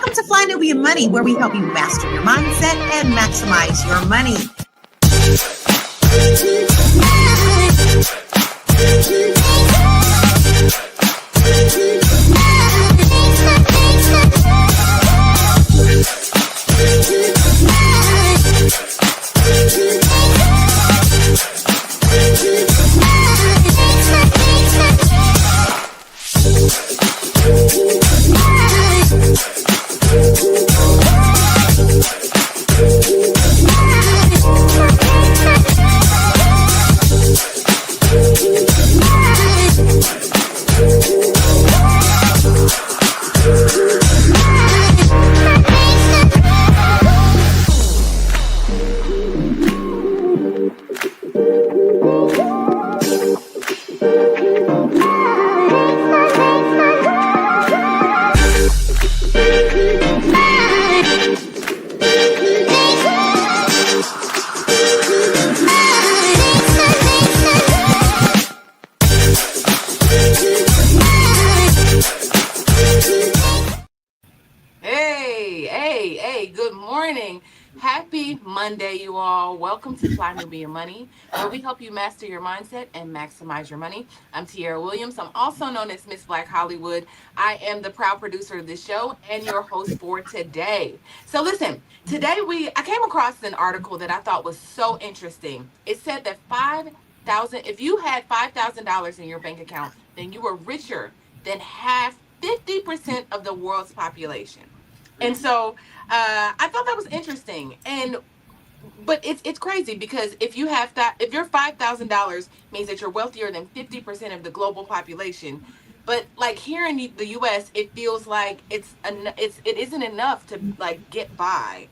Welcome to Fly Nubian Money, where we help you master your mindset and maximize your money. Happy Monday, you all. Welcome to Fly Nubian Money, where we help you master your mindset and maximize your money. I'm Tiara Williams. I'm also known as Miss Black Hollywood. I am the proud producer of this show and your host for today. So listen, today I came across an article that I thought was so interesting. It said that if you had $5,000 in your bank account, then you were richer than 50% of the world's population. And so I thought that was interesting, but it's crazy because if your $5,000 means that you're wealthier than 50% of the global population, but like here in the U.S., it feels like it isn't enough to like get by.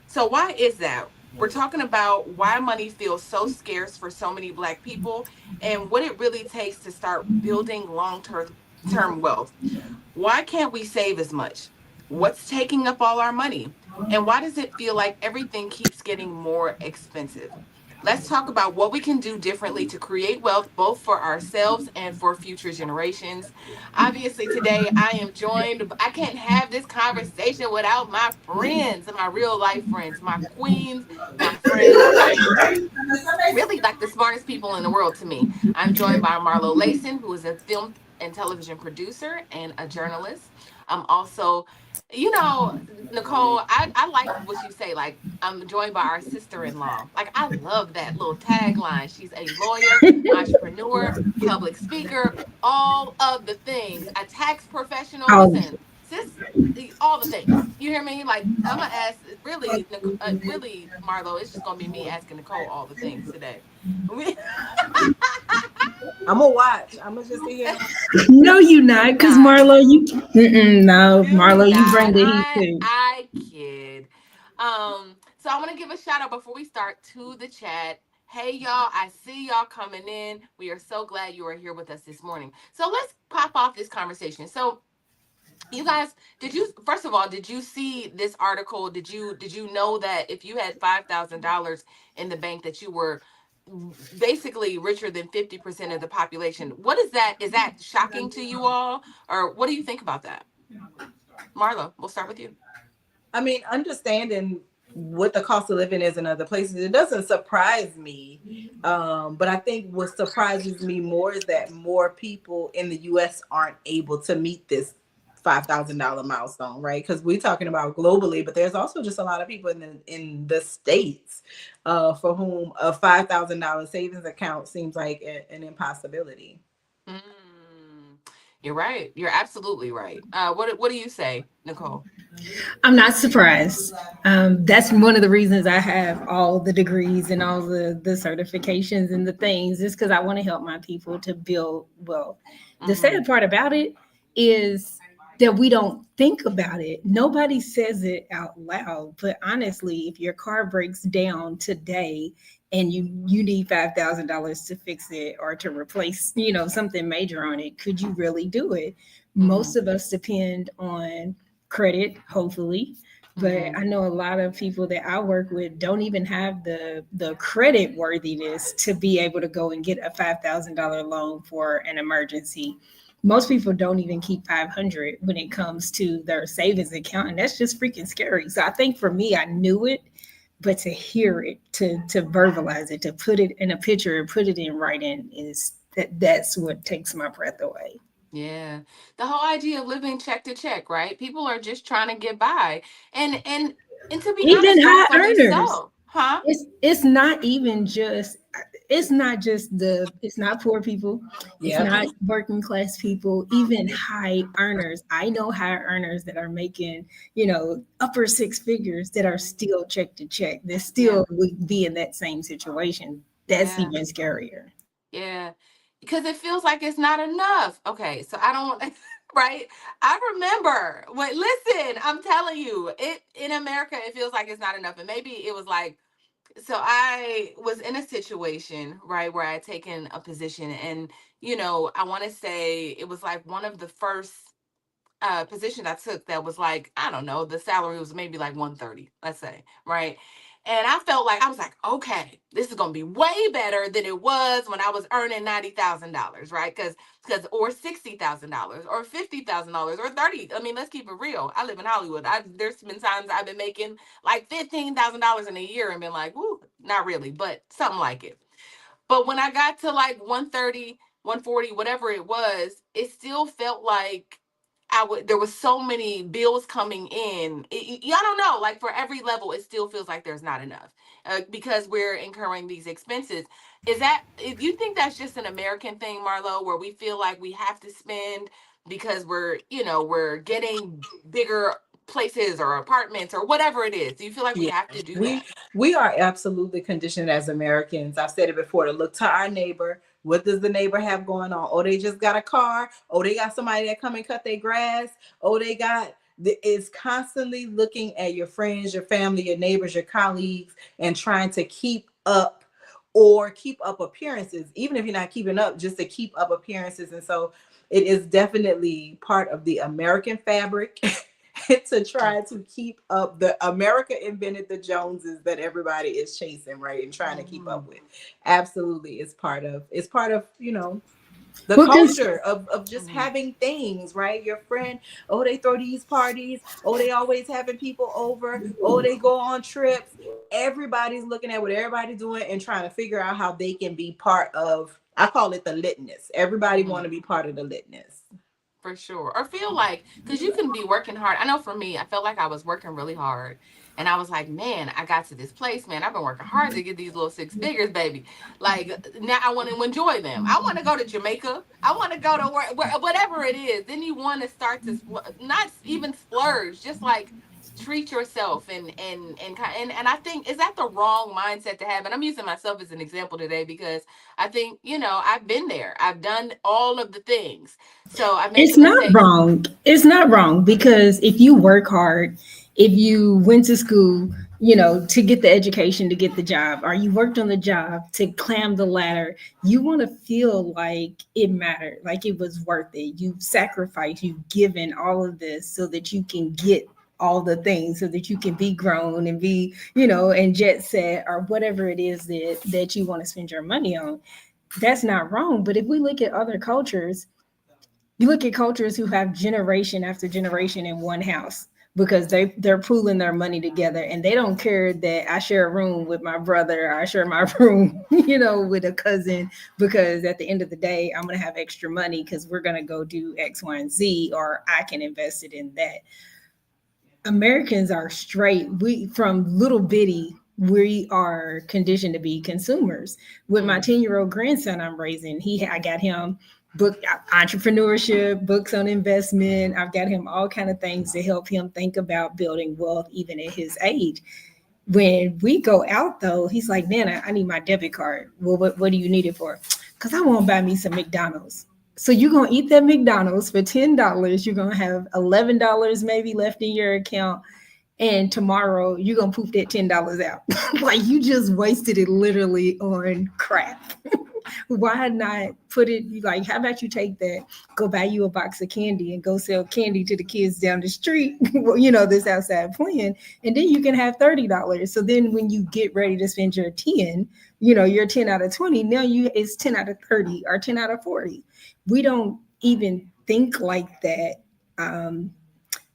So why is that? We're talking about why money feels so scarce for so many Black people, and what it really takes to start building long-term wealth. Why can't we save as much? What's taking up all our money? And why does it feel like everything keeps getting more expensive? Let's talk about what we can do differently to create wealth, both for ourselves and for future generations. Obviously, today I can't have this conversation without my friends, my real life friends, my queens, my friends, and really like the smartest people in the world to me. I'm joined by Marlo Lacen, who is a film and television producer and a journalist. I'm also, Nichole, I like what you say. Like, I'm joined by our sister-in-law. Like, I love that little tagline. She's a lawyer, entrepreneur, public speaker, all of the things. A tax professional. Listen, sis, all the things. You hear me? Like, I'm gonna ask. Really, Marlo. It's just gonna be me asking Nichole all the things today. I'm gonna watch. I'm gonna just see him. No, you not, because Marlo, Marlo, you bring the heat too. I kid. So I want to give a shout out before we start to the chat. Hey y'all, I see y'all coming in. We are so glad you are here with us this morning. So let's pop off this conversation. So you guys, did you see this article? Did you know that if you had $5,000 in the bank that you were basically richer than 50% of the population? What is that? Is that shocking to you all? Or what do you think about that? Marlo, we'll start with you. I mean, understanding what the cost of living is in other places, it doesn't surprise me. But I think what surprises me more is that more people in the US aren't able to meet this $5,000 milestone, right? Because we're talking about globally, but there's also just a lot of people in the States for whom a $5,000 savings account seems like an impossibility. You're right. You're absolutely right. What do you say, Nichole? I'm not surprised. That's one of the reasons I have all the degrees and all the certifications and the things, is because I want to help my people to build wealth. The sad part about it is that we don't think about it. Nobody says it out loud. But honestly, if your car breaks down today and you need $5,000 to fix it or to replace, something major on it, could you really do it? Most of us depend on credit, hopefully. But I know a lot of people that I work with don't even have the credit worthiness to be able to go and get a $5,000 loan for an emergency. Most people don't even keep 500 when it comes to their savings account, and that's just freaking scary. So I think for me, I knew it, but to hear it, to verbalize it, to put it in a picture and put it in writing that's what takes my breath away. Yeah. The whole idea of living check to check, right? People are just trying to get by. And to be honest, Even high rightfully earners. so. Huh? It's not even just it's not poor people, it's Yep. not working class people, even high earners. I know high earners that are making, upper six figures that are still check to check. They Yeah. still would be in that same situation. That's Yeah. even scarier. Yeah. Because it feels like it's not enough. Okay, so I don't want right? I remember what listen, I'm telling you, it in America it feels like it's not enough. And maybe it was like so I was in a situation, right, where I had taken a position and I want to say it was like one of the first position I took that was like, I don't know, the salary was maybe like 130, let's say, right? And I felt like I was like, okay, this is gonna be way better than it was when I was earning $90,000, right? Because or $60,000 or $50,000 or 30. I mean, let's keep it real. I live in Hollywood. There's been times I've been making like $15,000 in a year and been like, woo, not really, but something like it. But when I got to like 130, 140, whatever it was, it still felt like there was so many bills coming in. I don't know, like for every level, it still feels like there's not enough because we're incurring these expenses. If you think that's just an American thing, Marlo, where we feel like we have to spend because we're getting bigger places or apartments or whatever it is. Do you feel like we Yeah, have to do we that? we are absolutely conditioned as Americans. I've said it before to look to our neighbor. What does the neighbor have going on? Oh, they just got a car. Oh, they got somebody that come and cut their grass. Oh, they got it's constantly looking at your friends, your family, your neighbors, your colleagues, and trying to keep up or keep up appearances, even if you're not keeping up, just to keep up appearances. And so it is definitely part of the American fabric to try to keep up. The America invented the Joneses that everybody is chasing, right, and trying to keep up with. Absolutely, it's part of the Well, culture of just Mhm. having things, right? Your friend, oh, they throw these parties, oh, they always having people over, oh, they go on trips. Everybody's looking at what everybody's doing and trying to figure out how they can be part of, I call it the litness. Everybody want Mhm. to be part of the litness. For sure. Or feel like, because you can be working hard. I know for me, I felt like I was working really hard. And I was like, man, I got to this place, man. I've been working hard to get these little six figures, baby. Like, now I want to enjoy them. I want to go to Jamaica. I want to go to whatever it is. Then you want to start to, not even splurge, just like treat yourself and I think is that the wrong mindset to have. And I'm using myself as an example today because I think I've been there. I've done all of the things, so I made it's the not mistakes. wrong. It's not wrong because if you work hard, if you went to school, to get the education, to get the job, or you worked on the job to climb the ladder, you want to feel like it mattered, like it was worth it. You sacrificed, you've given all of this so that you can get all the things, so that you can be grown and be, and jet set or whatever it is that you want to spend your money on. That's not wrong. But if we look at other cultures, you look at cultures who have generation after generation in one house because they're pooling their money together and they don't care that I share a room with my brother or I share my room, with a cousin, because at the end of the day, I'm going to have extra money because we're going to go do X, Y, and Z, or I can invest it in that. Americans are straight. We from little bitty, we are conditioned to be consumers. With my Mm, 10-year-old grandson I'm raising, I got him book entrepreneurship, books on investment. I've got him all kind of things to help him think about building wealth even at his age. When we go out though, he's like, Nana, I need my debit card. Well, what do you need it for? Because I want to buy me some McDonald's. So you're gonna eat that McDonald's for $10. You're gonna have $11 maybe left in your account, and tomorrow you're gonna poof that $10 out. Like you just wasted it literally on crap. Why not put it like, how about you take that, go buy you a box of candy and go sell candy to the kids down the street, this outside playing, and then you can have $30. So then when you get ready to spend your 10, your 10 out of 20, now it's 10 out of 30 or 10 out of 40. We don't even think like that.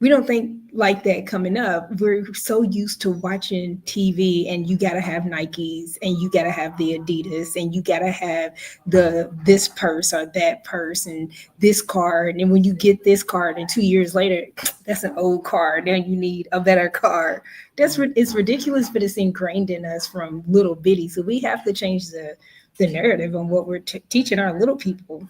We don't think like that coming up. We're so used to watching TV, and you got to have Nikes, and you got to have the Adidas, and you got to have this purse or that purse and this card. And when you get this card, and 2 years later, that's an old card. Now you need a better card. It's ridiculous, but it's ingrained in us from little bitty. So we have to change the narrative on what we're teaching our little people.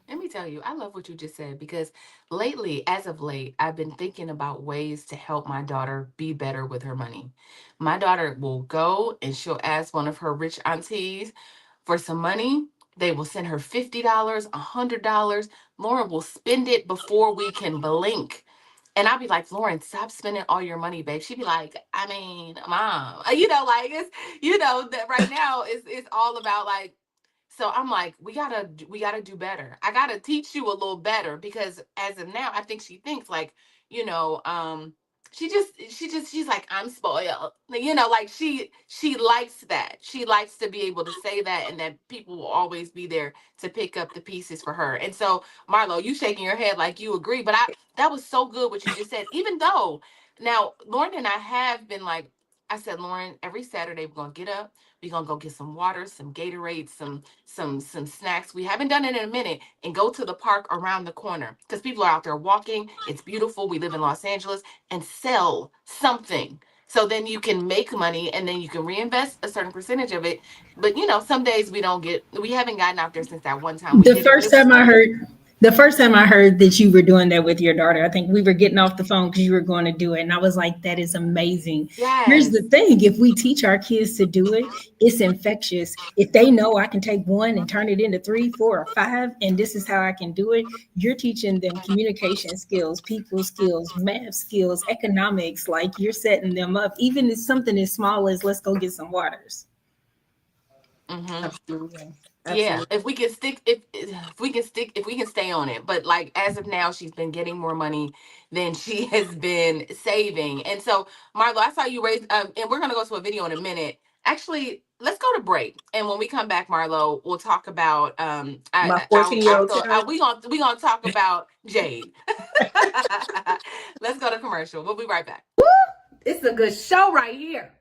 Let me tell you, I love what you just said because lately, as of late, I've been thinking about ways to help my daughter be better with her money. My daughter will go and she'll ask one of her rich aunties for some money. They will send her $50, $100. Lauren will spend it before we can blink. And I'll be like, Lauren, stop spending all your money, babe. She'd be like, I mean, mom, like it's, that right now it's all about like, so I'm like, we gotta do better. I gotta teach you a little better because as of now, I think she thinks like, you know, she's like, I'm spoiled. Like she likes that. She likes to be able to say that and that people will always be there to pick up the pieces for her. And so, Marlo, you shaking your head like you agree, but that was so good what you just said. Even though now Lauren and I have been like, I said, Lauren, every Saturday we're gonna get up. We're gonna go get some water, some Gatorade, some snacks. We haven't done it in a minute, and go to the park around the corner because people are out there walking. It's beautiful. We live in Los Angeles, and sell something. So then you can make money and then you can reinvest a certain percentage of it. But some days we haven't gotten out there since that one time we The did it, but first it was time I fun. heard the first time I heard that you were doing that with your daughter, I think we were getting off the phone because you were going to do it. And I was like, that is amazing. Here's the Yes. thing. If we teach our kids to do it, it's infectious. If they know I can take one and turn it into 3, 4, or 5, and this is how I can do it, you're teaching them communication skills, people skills, math skills, economics, like you're setting them up. Even if something as small as let's go get some waters. Mm-hmm. Absolutely. Yeah, Absolutely. if we can stick, if we can stay on it. But like as of now, she's been getting more money than she has been saving. And so, Marlo, I saw you raise, and we're gonna go to a video in a minute. Actually, let's go to break, and when we come back, Marlo, we'll talk about My I 14-year-old thought child. we gonna talk about Jade. Let's go to commercial. We'll be right back. It's a good show right here.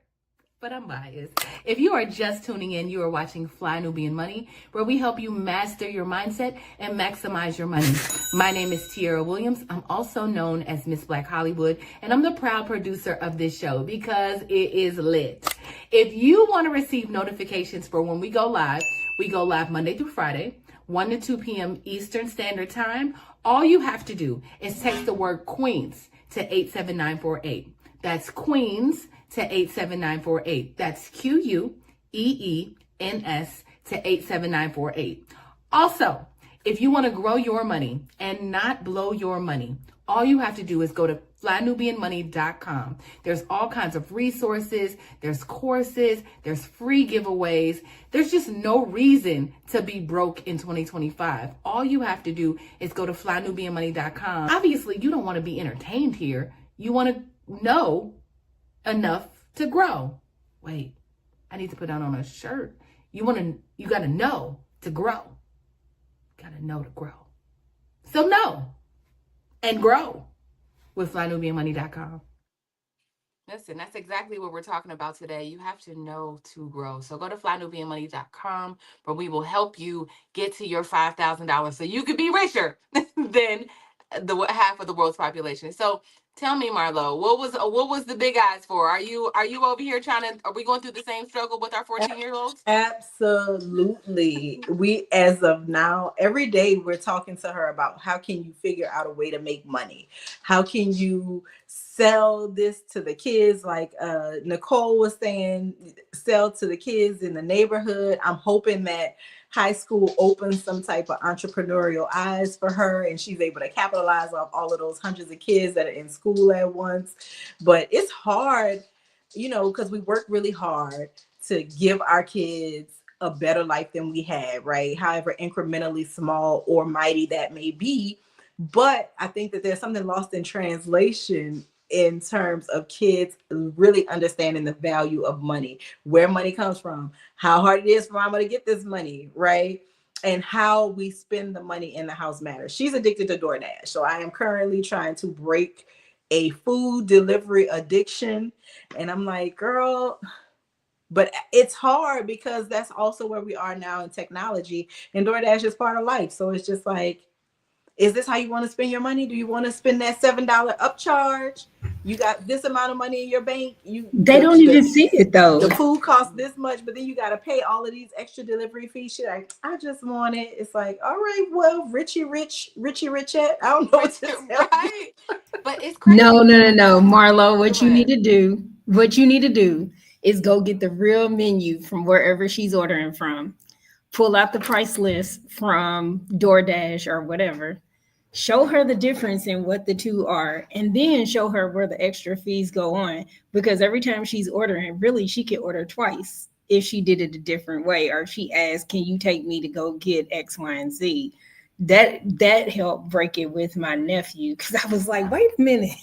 But I'm biased. If you are just tuning in, you are watching Fly Nubian Money, where we help you master your mindset and maximize your money. My name is Tiara Williams. I'm also known as Miss Black Hollywood, and I'm the proud producer of this show because it is lit. If you want to receive notifications for when we go live Monday through Friday, 1 to 2 p.m. Eastern Standard Time. All you have to do is text the word Queens to 87948. That's Queens to 87948. That's QUEENS to 87948. Also, if you want to grow your money and not blow your money, all you have to do is go to flynubianmoney.com. There's all kinds of resources, there's courses, there's free giveaways. There's just no reason to be broke in 2025. All you have to do is go to flynubianmoney.com. Obviously, you don't want to be entertained here. You want to know enough to grow. Wait, I need to put that on a shirt. You got to know to grow. Got to know to grow. So know and grow with flynubianmoney.com. Listen, that's exactly what we're talking about today. You have to know to grow. So go to flynubianmoney.com where we will help you get to your $5,000 so you could be richer than the half of the world's population. So tell me, Marlo, what was the big eyes for? Are you over here are we going through the same struggle with our 14-year-olds? Absolutely. We, as of now, every day we're talking to her about how can you figure out a way to make money? How can you sell this to the kids? Like Nichole was saying, sell to the kids in the neighborhood. I'm hoping that high school opens some type of entrepreneurial eyes for her and she's able to capitalize off all of those hundreds of kids that are in school at once. But it's hard, because we work really hard to give our kids a better life than we had, right? However incrementally small or mighty that may be. But I think that there's something lost in translation in terms of kids really understanding the value of money, where money comes from, how hard it is for mama to get this money, right? and how we spend the money in the house matters. She's addicted to DoorDash. So I am currently trying to break a food delivery addiction. And I'm like, girl, but it's hard because that's also where we are now in technology. And DoorDash is part of life. So it's just like, is this how you want to spend your money? Do you want to spend that $7 upcharge? You got this amount of money in your bank. They don't even see it though. The food costs this much, but then you got to pay all of these extra delivery fees. She's like, I just want it. It's like, all right, well, Richie Richette. I don't know what to tell right? But it's crazy. No, Marlo, what you need to do is go get the real menu from wherever she's ordering from. Pull out the price list from DoorDash or whatever. Show her the difference in what the two are, and then show her where the extra fees go on. Because every time she's ordering, really, she could order twice if she did it a different way, or if she asked, "Can you take me to go get X, Y, and Z?" That helped break it with my nephew, because I was like, wait a minute,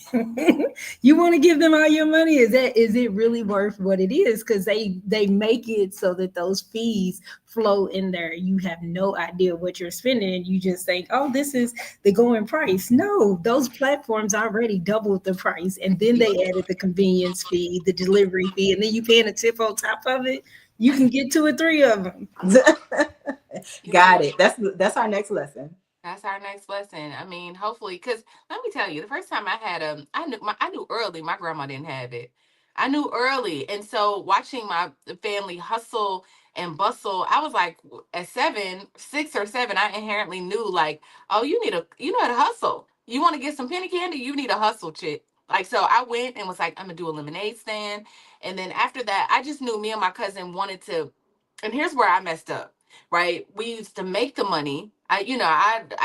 you want to give them all your money? Is it really worth what it is? Because they make it so that those fees flow in there. You have no idea what you're spending. You just think, oh, this is the going price. No, those platforms already doubled the price, and then they added the convenience fee, the delivery fee, and then you paying a tip on top of it. You can get 2 or 3 of them. Got it. That's our next lesson. That's our next lesson. I mean, hopefully, because let me tell you, the first time I had I knew early my grandma didn't have it. I knew early, and so watching my family hustle and bustle, I was like, at 6 or 7, I inherently knew like, oh, you know how to hustle. You want to get some penny candy? You need a hustle, chick. Like, so I went and was like, I'm gonna do a lemonade stand, and then after that, I just knew me and my cousin wanted to. And here's where I messed up. Right, we used to make the money. I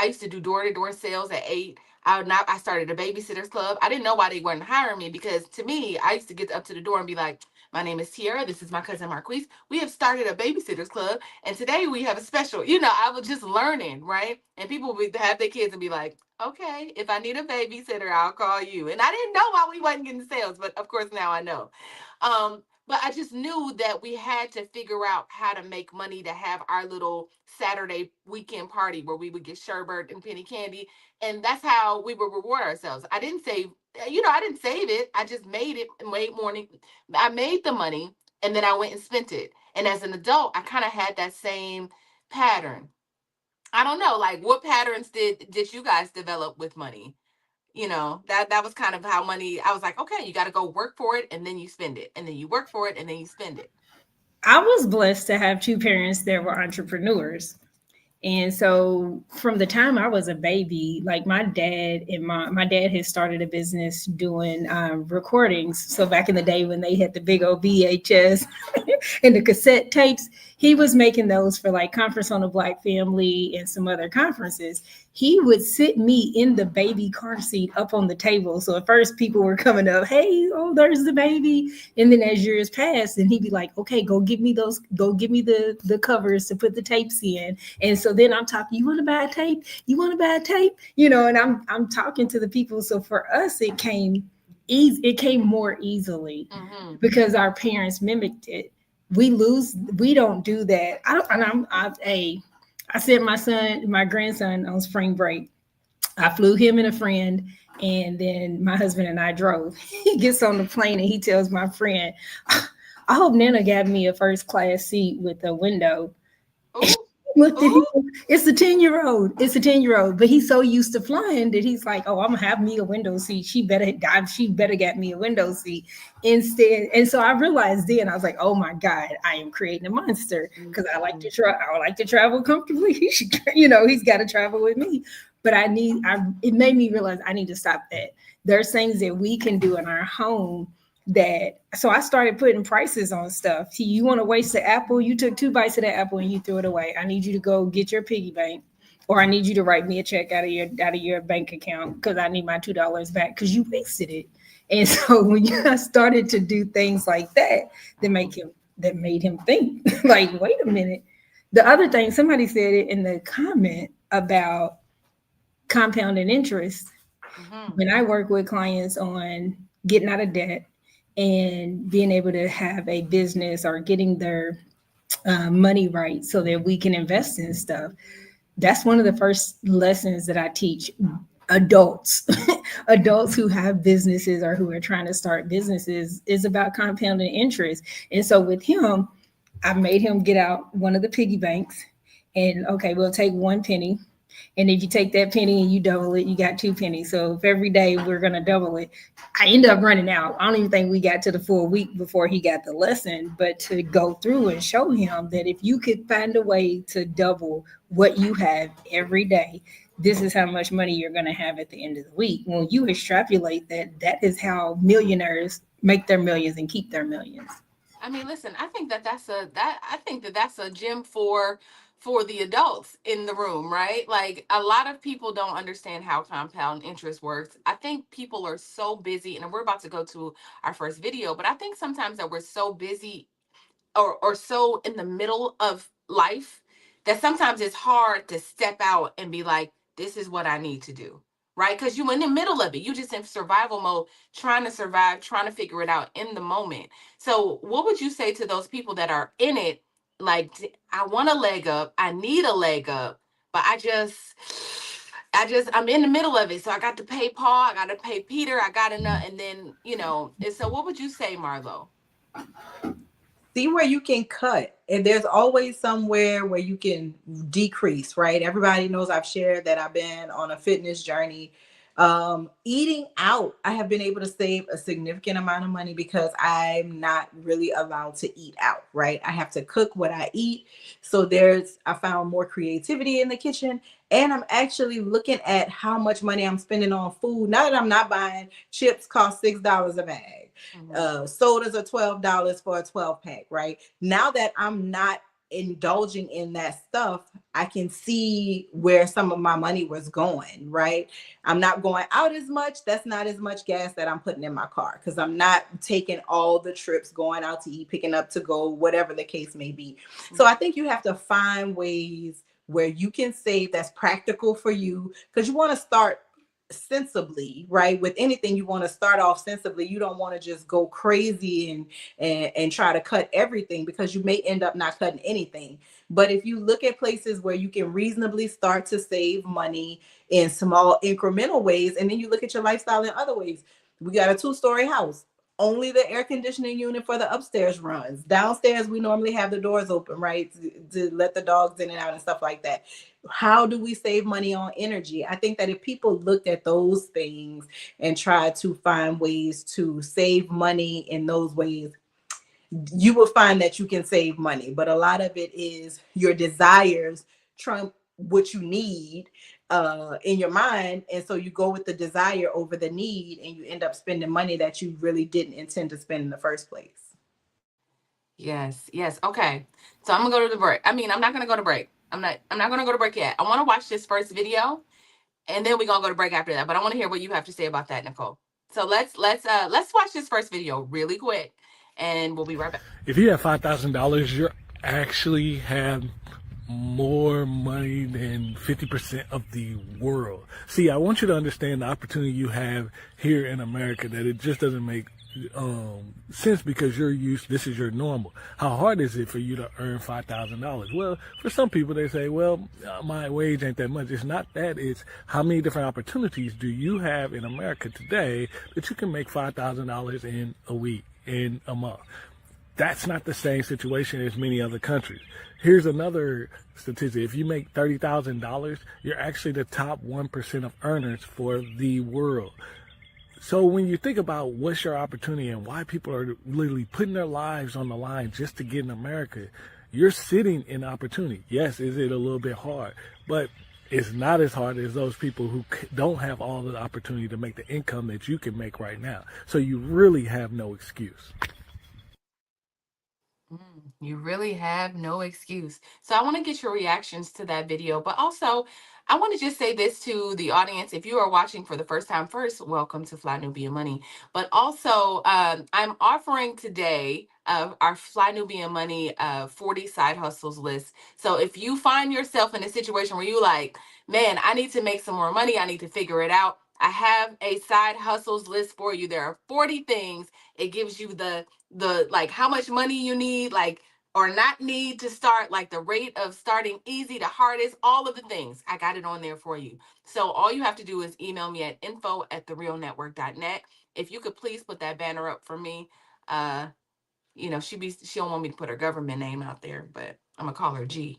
used to do door-to-door sales at 8. I started a babysitters club. I didn't know why they weren't hiring me, because to me, I used to get up to the door and be like, my name is Tiara. This is my cousin Marquise. We have started a babysitters club, and today we have a special. I was just learning, right? And people would have their kids and be like, okay, if I need a babysitter, I'll call you. And I didn't know why we wasn't getting sales, but of course now I know. But I just knew that we had to figure out how to make money to have our little Saturday weekend party where we would get sherbet and penny candy. And that's how we would reward ourselves. I didn't save, I didn't save it. I just made it late morning. I made the money and then I went and spent it. And as an adult, I kind of had that same pattern. I don't know, like, what patterns did you guys develop with money? That was kind of how money. I was like, okay, you got to go work for it and then you spend it, and then you work for it and then you spend it. I was blessed to have 2 parents that were entrepreneurs. And so from the time I was a baby, like my dad had started a business doing recordings. So back in the day when they had the big old VHS and the cassette tapes, he was making those for like Conference on the Black Family and some other conferences. He would sit me in the baby car seat up on the table. So at first people were coming up, hey, oh, there's the baby. And then as years passed, and he'd be like, okay, go give me the covers to put the tapes in. And so then I'm talking, you want to buy a tape? You want to buy a tape? And I'm talking to the people. So for us, it came more easily because our parents mimicked it. We don't do that. I sent my grandson on spring break. I flew him and a friend, and then my husband and I drove. He gets on the plane and he tells my friend, I hope Nana got me a first class seat with a window. Looked at him. It's a 10-year-old. But he's so used to flying that he's like, oh, I'm gonna have me a window seat. She better get me a window seat instead. And so I realized then, I was like, oh my God, I am creating a monster, because I like to travel comfortably. He's got to travel with me. But it made me realize I need to stop that. There's things that we can do in our home so I started putting prices on stuff. You want to waste the apple? You took 2 bites of the apple and you threw it away. I need you to go get your piggy bank, or I need you to write me a check out of your bank account, because I need my $2 back because you wasted it. And so when I started to do things like that, that made him think like, wait a minute. The other thing, somebody said it in the comment about compounding interest. When I work with clients on getting out of debt and being able to have a business, or getting their money right so that we can invest in stuff. That's one of the first lessons that I teach adults. Adults who have businesses or who are trying to start businesses is about compounding interest. And so with him, I made him get out one of the piggy banks, and okay, we'll take 1 penny. And if you take that penny and you double it, you got 2 pennies. So if every day we're gonna double it, I end up running out. I don't even think we got to the full week before he got the lesson. But to go through and show him that if you could find a way to double what you have every day, this is how much money you're gonna have at the end of the week. When you extrapolate that, that is how millionaires make their millions and keep their millions. I mean, listen, I think that's a gem for the adults in the room, right? Like a lot of people don't understand how compound interest works. I think people are so busy, and we're about to go to our first video, but I think sometimes that we're so busy or so in the middle of life that sometimes it's hard to step out and be like, this is what I need to do. Right? Because you in the middle of it. You just in survival mode, trying to survive, trying to figure it out in the moment. So what would you say to those people that are in it? Like, I want a leg up, I need a leg up, but I'm in the middle of it. So I got to pay Paul, I got to pay Peter, I got enough, and then, and so what would you say, Marlo? See where you can cut, and there's always somewhere where you can decrease, right? Everybody knows I've shared that I've been on a fitness journey. Eating out, I have been able to save a significant amount of money because I'm not really allowed to eat out, right? I have to cook what I eat. So I found more creativity in the kitchen, and I'm actually looking at how much money I'm spending on food. Now that I'm not buying chips cost $6 a bag. Sodas are $12 for a 12-pack, right? Now that I'm not indulging in that stuff, I can see where some of my money was going, right? I'm not going out as much. That's not as much gas that I'm putting in my car because I'm not taking all the trips, going out to eat, picking up to go, whatever the case may be. So I think you have to find ways where you can save that's practical for you, because you want to start sensibly, right? With anything, you want to start off sensibly. You don't want to just go crazy and try to cut everything, because you may end up not cutting anything. But if you look at places where you can reasonably start to save money in small incremental ways, and then you look at your lifestyle in other ways. We got a 2-story house. Only the air conditioning unit for the upstairs runs. Downstairs, we normally have the doors open, right? To let the dogs in and out and stuff like that. How do we save money on energy? I think that if people looked at those things and tried to find ways to save money in those ways, you will find that you can save money. But a lot of it is your desires trump what you need in your mind. And so you go with the desire over the need, and you end up spending money that you really didn't intend to spend in the first place. Yes, yes. Okay. So I'm gonna go to the break. I mean, I'm not gonna go to break. I'm not gonna go to break yet. I want to watch this first video, and then we're gonna go to break after that. But I want to hear what you have to say about that, Nichole. So let's watch this first video really quick, and we'll be right back. If you have $5,000, you actually have more money than 50% of the world. See, I want you to understand the opportunity you have here in America, that it just doesn't make sense because this is your normal. How hard is it for you to earn $5,000? Well, for some people, they say, well, my wage ain't that much. It's not that. It's how many different opportunities do you have in America today that you can make $5,000 in a week, in a month. That's not the same situation as many other countries. Here's another statistic. If you make $30,000, you're actually the top 1% of earners for the world. So when you think about what's your opportunity and why people are literally putting their lives on the line just to get in America, you're sitting in opportunity. Yes, is it a little bit hard? But it's not as hard as those people who don't have all the opportunity to make the income that you can make right now. So you really have no excuse. You really have no excuse. So I want to get your reactions to that video, but also I want to just say this to the audience. If you are watching for the first time, first, welcome to Fly Nubian Money. But also, I'm offering today our Fly Nubian Money 40 side hustles list. So if you find yourself in a situation where you like, man, I need to make some more money, I need to figure it out, I have a side hustles list for you. There are 40 things. It gives you the like how much money you need, like or not need to start, like the rate of starting easy to hardest, all of the things. I got it on there for you. So all you have to do is email me at info@therealnetwork.net. If you could please put that banner up for me. She don't want me to put her government name out there, but I'm gonna call her G.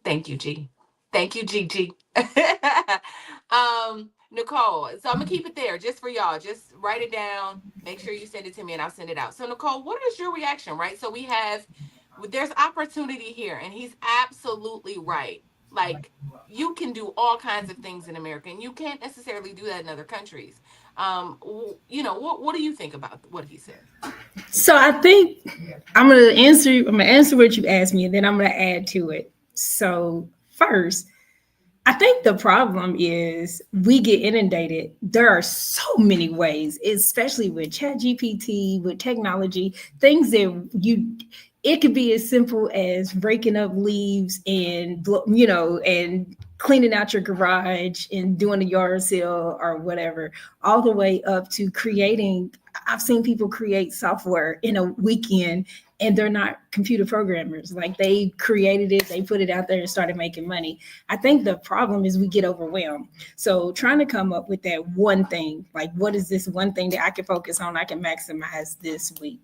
Thank you, G. Thank you, G. Nichole. So I'm gonna keep it there just for y'all. Just write it down. Make sure you send it to me, and I'll send it out. So Nichole, what is your reaction? Right. So there's opportunity here, and he's absolutely right. Like, you can do all kinds of things in America, and you can't necessarily do that in other countries. What do you think about what he said? So I think I'm gonna answer what you asked me, and then I'm gonna add to it. So first, I think the problem is we get inundated. There are so many ways, especially with ChatGPT, with technology, things that it could be as simple as raking up leaves and and cleaning out your garage and doing a yard sale or whatever, all the way up to creating. I've seen people create software in a weekend, and they're not computer programmers. Like, they created it, they put it out there and started making money. I think the problem is we get overwhelmed. So trying to come up with that one thing, like, what is this one thing that I can focus on, I can maximize this week?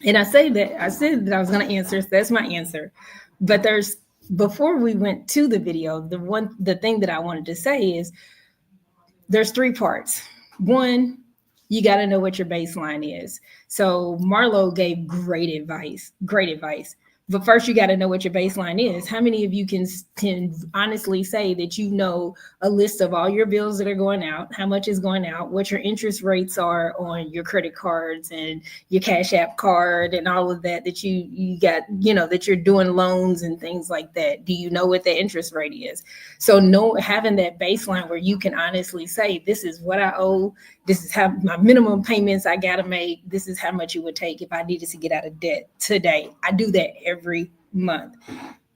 And I said that I was going to answer. So that's my answer. But before we went to the video, the thing that I wanted to say is there's 3 parts. One, you got to know what your baseline is. So Marlo gave great advice. But first, you got to know what your baseline is. How many of you can honestly say that you know a list of all your bills that are going out, how much is going out, what your interest rates are on your credit cards and your Cash App card and all of that you got, that you're doing loans and things like that? Do you know what the interest rate is? So having that baseline where you can honestly say, this is what I owe, this is how my minimum payments I got to make, this is how much it would take if I needed to get out of debt today. I do that every month.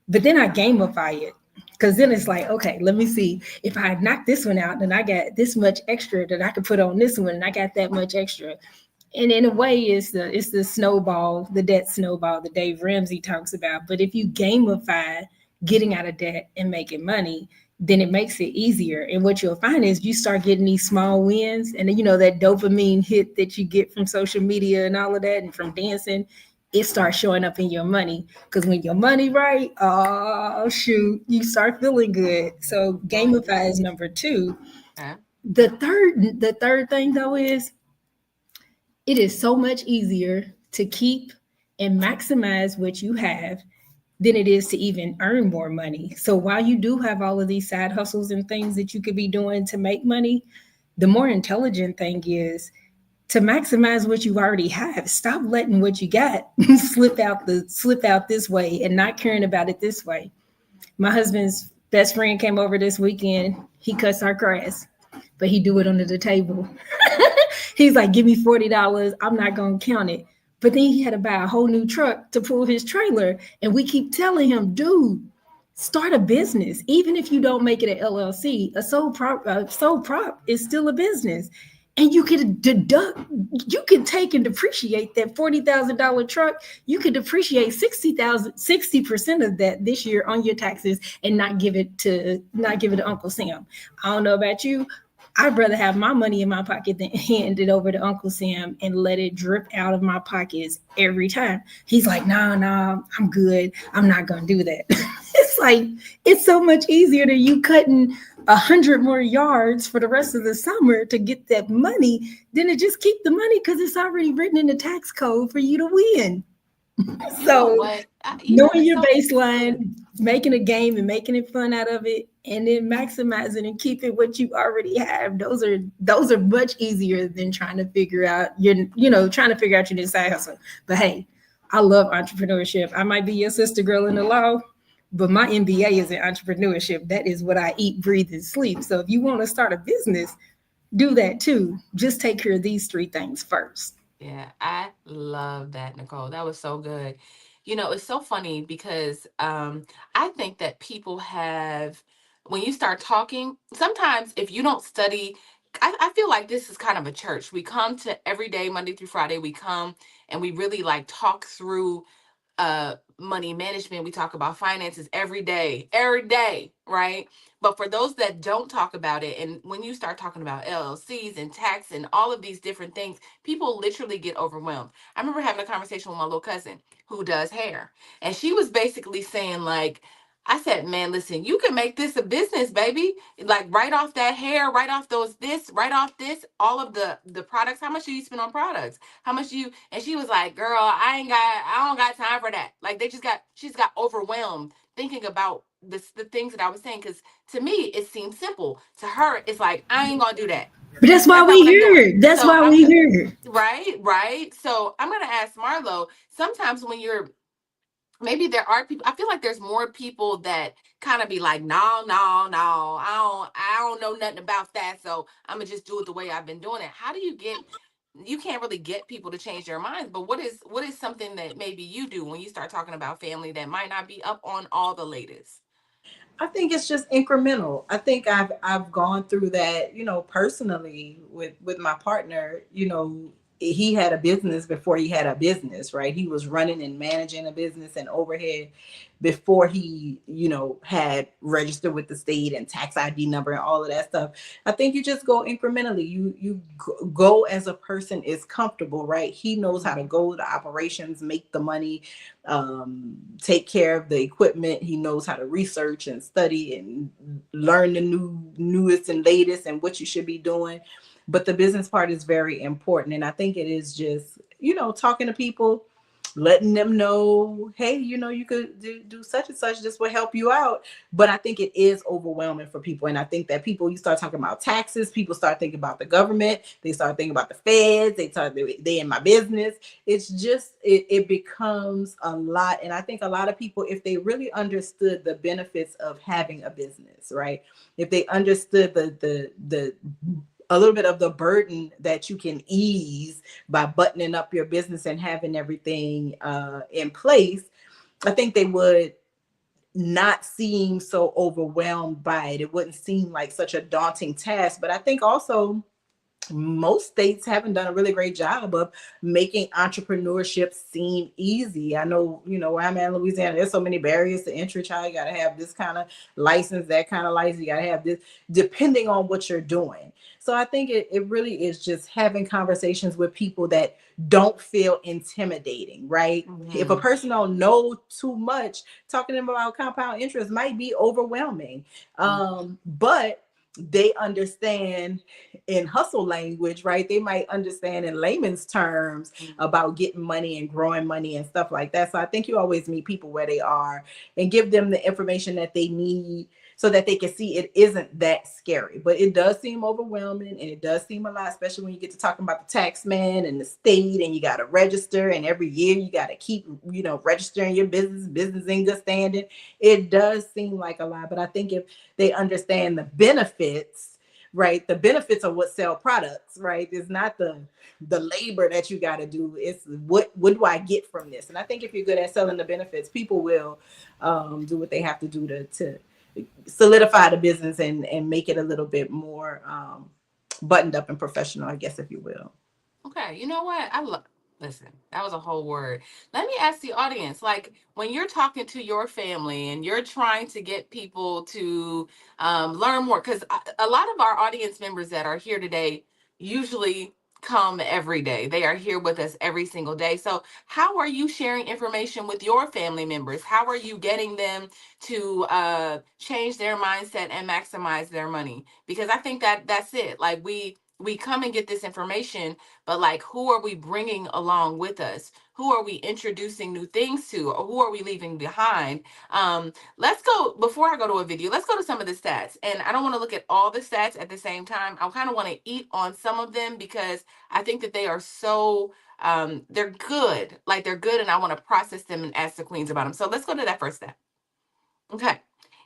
But then I gamify it, because then it's like, okay, let me see. If I knock this one out, then I got this much extra that I could put on this one, and I got that much extra. And in a way, it's the snowball, the debt snowball that Dave Ramsey talks about. But if you gamify getting out of debt and making money, then it makes it easier. And what you'll find is you start getting these small wins, and then, that dopamine hit that you get from social media and all of that, and from dancing, it starts showing up in your money. Because when your money right, oh shoot, you start feeling good. So gamify is number 2. The third thing, though, is it is so much easier to keep and maximize what you have than it is to even earn more money. So while you do have all of these side hustles and things that you could be doing to make money, the more intelligent thing is to maximize what you already have. Stop letting what you got slip out this way and not caring about it this way. My husband's best friend came over this weekend. He cuts our grass, but he do it under the table. He's like, give me $40. I'm not going to count it. But then he had to buy a whole new truck to pull his trailer. And we keep telling him, dude, start a business. Even if you don't make it an LLC, a sole prop is still a business. And you can take and depreciate that $40,000 truck. You could depreciate 60% of that this year on your taxes and not give it to Uncle Sam. I don't know about you. I'd rather have my money in my pocket than hand it over to Uncle Sam and let it drip out of my pockets every time. He's like, no, I'm good. I'm not going to do that. It's like, it's so much easier than you cutting 100 more yards for the rest of the summer to get that money than to just keep the money, because it's already written in the tax code for you to win. So knowing your baseline, making a game and making it fun out of it, and then maximizing and keeping what you already have, those are much easier than trying to figure out your new side hustle. But hey, I love entrepreneurship. I might be your sister girl in the law, but my MBA is in entrepreneurship. That is what I eat, breathe, and sleep. So if you want to start a business, do that too. Just take care of these 3 things first. Yeah, I love that, Nichole. That was so good. It's so funny because I think that people have, when you start talking, sometimes if you don't study, I feel like this is kind of a church. We come to every day, Monday through Friday, we come and we really talk through money management. We talk about finances every day, right? But for those that don't talk about it, and when you start talking about LLCs and tax and all of these different things, people literally get overwhelmed. I remember having a conversation with my little cousin who does hair, and she was basically saying, like, I said, man, listen, you can make this a business, baby. Like, write off that hair, write off those this, write off this, all of the products. How much do you spend on products? How much do you? And she was like, girl, I don't got time for that. Like, she's got overwhelmed thinking about the things that I was saying. Because to me, it seems simple. To her, it's like, I ain't gonna do that. But that's why That's not we what I'm doing. here. That's So why we here. right. So I'm gonna ask Marlo. Sometimes when you're maybe there are people, I feel like there's more people that kind of be like, no, I don't know nothing about that, so I'm gonna just do it the way I've been doing it. How do you get, you can't really get people to change their minds, but what is something that maybe you do when you start talking about family that might not be up on all the latest? I think it's just incremental. I think I've gone through that, personally with my partner. He had a business before he had a business, right? He was running and managing a business and overhead before he, had registered with the state and tax ID number and all of that stuff. I think you just go incrementally. You go as a person is comfortable, right? He knows how to go to operations, make the money, take care of the equipment. He knows how to research and study and learn the newest and latest and what you should be doing. But the business part is very important. And I think it is just, talking to people, letting them know, hey, you could do such and such. This will help you out. But I think it is overwhelming for people. And I think that people, you start talking about taxes, people start thinking about the government, they start thinking about the feds, they in my business. It's just, it becomes a lot. And I think a lot of people, if they really understood the benefits of having a business, right? If they understood the a little bit of the burden that you can ease by buttoning up your business and having everything in place, I think they would not seem so overwhelmed by it. It wouldn't seem like such a daunting task. But I think also most states haven't done a really great job of making entrepreneurship seem easy. I know, where I'm at in Louisiana, there's so many barriers to entry. Child, you got to have this kind of license, that kind of license. You got to have this, depending on what you're doing. So I think it really is just having conversations with people that don't feel intimidating, right? Mm-hmm. If a person don't know too much, talking to them about compound interest might be overwhelming. But they understand in hustle language, right? They might understand in layman's terms about getting money and growing money and stuff like that. So I think you always meet people where they are and give them the information that they need so that they can see it isn't that scary. But it does seem overwhelming, and it does seem a lot, especially when you get to talking about the tax man and the state, and you got to register, and every year you got to keep, registering your business in good standing. It does seem like a lot, but I think if they understand the benefits, right? The benefits are what sell products, right? It's not the labor that you got to do. It's what do I get from this? And I think if you're good at selling the benefits, people will do what they have to do to solidify the business and make it a little bit more buttoned up and professional, I guess, if you will. Okay, you know what? Listen, that was a whole word. Let me ask the audience, like, when you're talking to your family and you're trying to get people to learn more, because a lot of our audience members that are here today usually come every day. They are here with us every single day. So how are you sharing information with your family members? How are you getting them to change their mindset and maximize their money? Because I think that's it. Like, we come and get this information, but like, who are we bringing along with us? Who are we introducing new things to? Or who are we leaving behind? Let's go, before I go to a video, let's go to some of the stats. And I don't want to look at all the stats at the same time. I kind of want to eat on some of them because I think that they are so, they're good. Like, they're good, and I want to process them and ask the queens about them. So let's go to that first stat. Okay.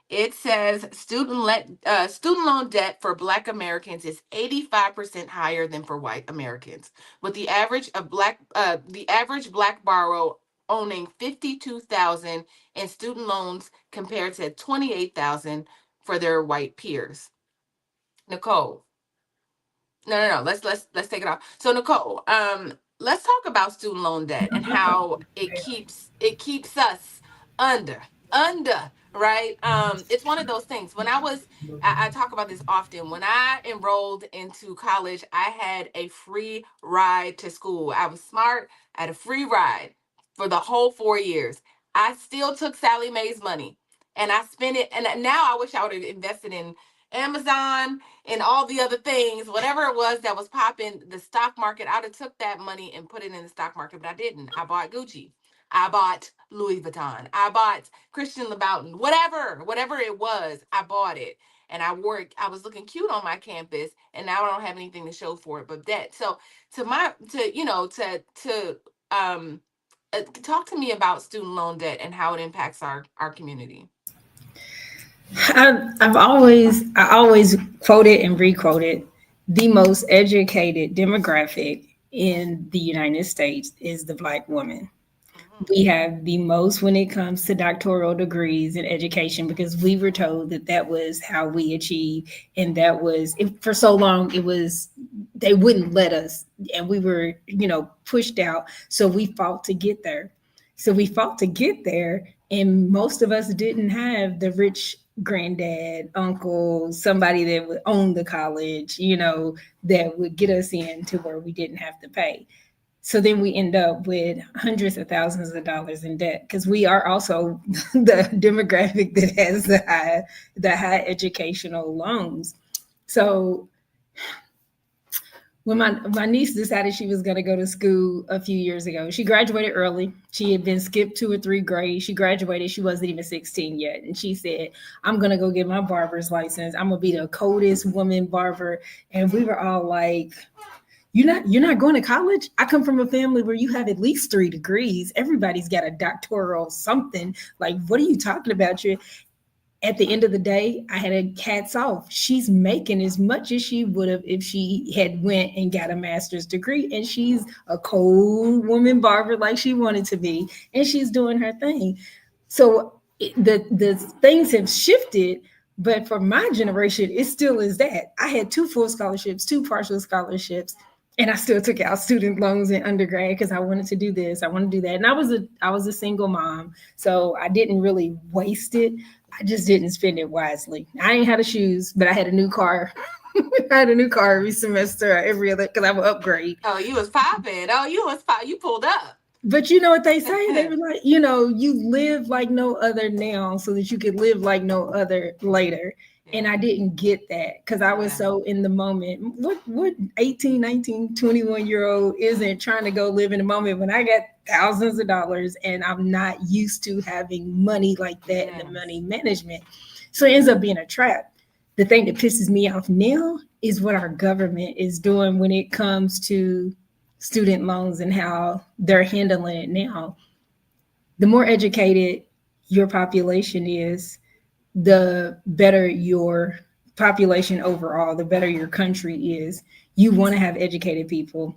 It says student loan debt for Black Americans is 85% higher than for white Americans, with the average Black borrower owning 52,000 in student loans compared to 28,000 for their white peers. Nichole. No. Let's take it off. So Nichole, let's talk about student loan debt and how it keeps us under, right? It's one of those things. When I talk about this often. When I enrolled into college, I had a free ride to school. I was smart. I had a free ride for the whole 4 years. I still took Sally Mae's money and I spent it. And now I wish I would have invested in Amazon and all the other things, whatever it was that was popping, the stock market. I'd have took that money and put it in the stock market, but I didn't. I bought Gucci. I bought Louis Vuitton. I bought Christian Louboutin. Whatever it was, I bought it. And I was looking cute on my campus, and now I don't have anything to show for it but debt. So talk to me about student loan debt and how it impacts our community. I always quoted and requoted the most educated demographic in the United States is the Black woman. We have the most when it comes to doctoral degrees in education because we were told that that was how we achieve. And that was, for so long, it was, they wouldn't let us. And we were, pushed out. So we fought to get there. And most of us didn't have the rich granddad, uncle, somebody that would own the college, that would get us in to where we didn't have to pay. So then we end up with hundreds of thousands of dollars in debt because we are also the demographic that has the high educational loans. So when my niece decided she was going to go to school a few years ago, she graduated early. She had been skipped 2 or 3 grades. She graduated. She wasn't even 16 yet. And she said, I'm going to go get my barber's license. I'm going to be the coldest woman barber. And we were all like, You're not going to college? I come from a family where you have at least 3 degrees. Everybody's got a doctoral something. Like, what are you talking about? At the end of the day, I had a hats off. She's making as much as she would have if she had went and got a master's degree. And she's a cold woman barber like she wanted to be. And she's doing her thing. So the things have shifted. But for my generation, it still is that. I had 2 full scholarships, 2 partial scholarships. And I still took out student loans in undergrad because I wanted to do this. I want to do that. And I was a single mom. So I didn't really waste it. I just didn't spend it wisely. I ain't had a shoes, but I had a new car. I had a new car every semester, every other, because I would upgrade. Oh, you was popping. Oh, you pulled up. But you know what they say? They were like, you live like no other now so that you could live like no other later. And I didn't get that because I was so in the moment. What 18, 19, 21-year-old isn't trying to go live in the moment when I got thousands of dollars and I'm not used to having money like that in the money management. So it ends up being a trap. The thing that pisses me off now is what our government is doing when it comes to student loans and how they're handling it now. The more educated your population is, the better your population overall, the better your country is. You want to have educated people.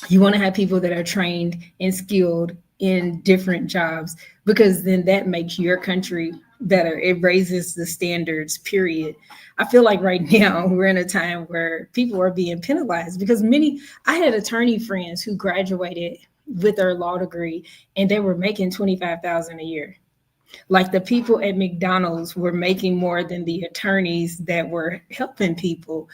You want to have people that are trained and skilled in different jobs because then that makes your country better. It raises the standards, period. I feel like right now we're in a time where people are being penalized because I had attorney friends who graduated with their law degree and they were making $25,000 a year. Like the people at McDonald's were making more than the attorneys that were helping people.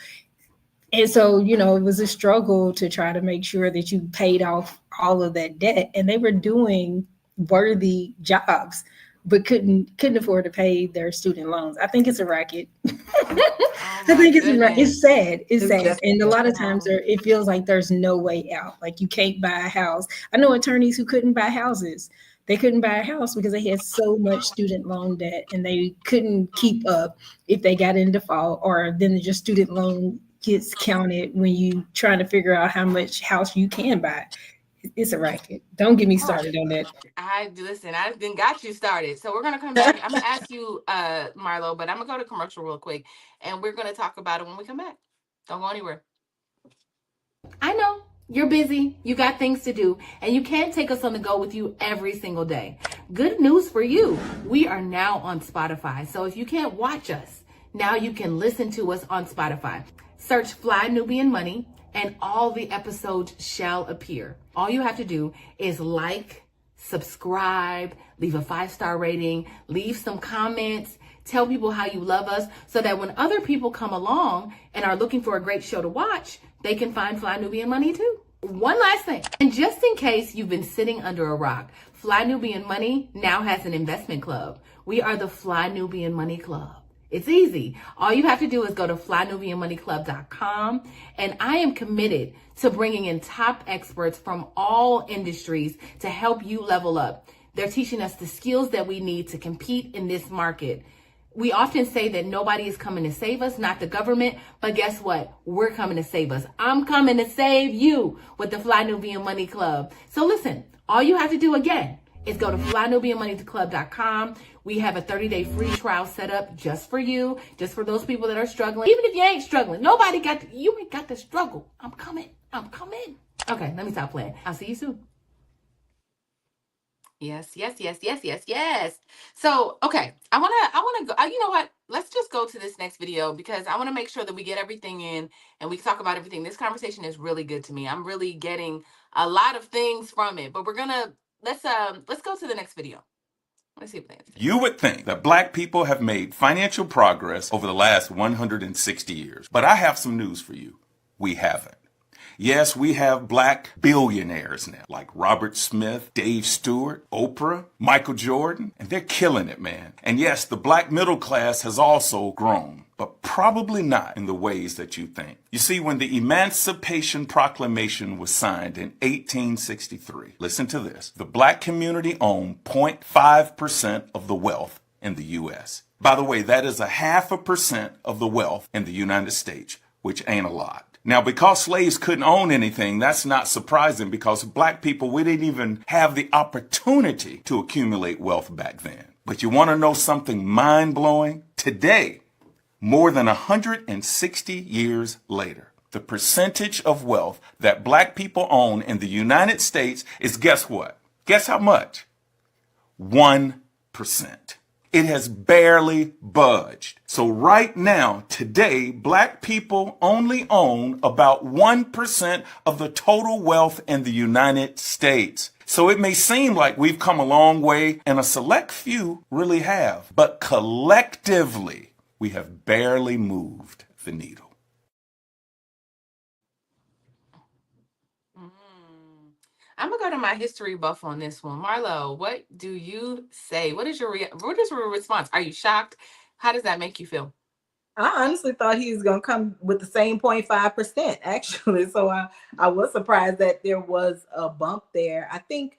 And so, it was a struggle to try to make sure that you paid off all of that debt. And they were doing worthy jobs, but couldn't afford to pay their student loans. I think it's a racket. I think it's sad. It's sad. And a lot of times it feels like there's no way out. Like you can't buy a house. I know attorneys who couldn't buy houses. They couldn't buy a house because they had so much student loan debt and they couldn't keep up if they got in default, or then just student loan gets counted when you trying to figure out how much house you can buy. It's a racket. Don't get me started on that. I then got you started. So we're going to come back. I'm going to ask you, Marlo, but I'm going to go to commercial real quick and we're going to talk about it when we come back. Don't go anywhere. I know. You're busy, you got things to do, and you can't take us on the go with you every single day. Good news for you. We are now on Spotify. So if you can't watch us, now you can listen to us on Spotify. Search Fly Nubian Money and all the episodes shall appear. All you have to do is like, subscribe, leave a 5-star rating, leave some comments, tell people how you love us so that when other people come along and are looking for a great show to watch, they can find Fly Nubian Money too. One last thing, and just in case you've been sitting under a rock, Fly Nubian Money now has an investment club. We are the Fly Nubian Money Club. It's easy. All you have to do is go to flynubianmoneyclub.com, and I am committed to bringing in top experts from all industries to help you level up. They're teaching us the skills that we need to compete in this market. We often say that nobody is coming to save us, not the government, but guess what? We're coming to save us. I'm coming to save you with the Fly Nubian Money Club. So listen, all you have to do again is go to flynubianmoneyclub.com. We have a 30-day free trial set up just for you, just for those people that are struggling. Even if you ain't struggling, you ain't got to struggle. I'm coming. Okay, let me stop playing. I'll see you soon. Yes. So, okay, I want to go, you know what? Let's just go to this next video because I want to make sure that we get everything in and we talk about everything. This conversation is really good to me. I'm really getting a lot of things from it, but let's go to the next video. Let's see what they have to say. You would think that black people have made financial progress over the last 160 years, but I have some news for you. We haven't. Yes, we have black billionaires now, like Robert Smith, Dave Stewart, Oprah, Michael Jordan, and they're killing it, man. And yes, the black middle class has also grown, but probably not in the ways that you think. You see, when the Emancipation Proclamation was signed in 1863, listen to this, the black community owned 0.5% of the wealth in the U.S. By the way, that is 0.5% of the wealth in the United States, which ain't a lot. Now, because slaves couldn't own anything, that's not surprising because black people, we didn't even have the opportunity to accumulate wealth back then. But you want to know something mind-blowing? Today, more than 160 years later, the percentage of wealth that black people own in the United States is, guess what? Guess how much? 1%. It has barely budged. So right now, today, black people only own about 1% of the total wealth in the United States. So it may seem like we've come a long way, and a select few really have. But collectively, we have barely moved the needle. I'm gonna go to my history buff on this one. Marlo, what do you say? What is your response? Are you shocked? How does that make you feel? I honestly thought he was going to come with the same 0.5%, actually. So I was surprised that there was a bump there. I think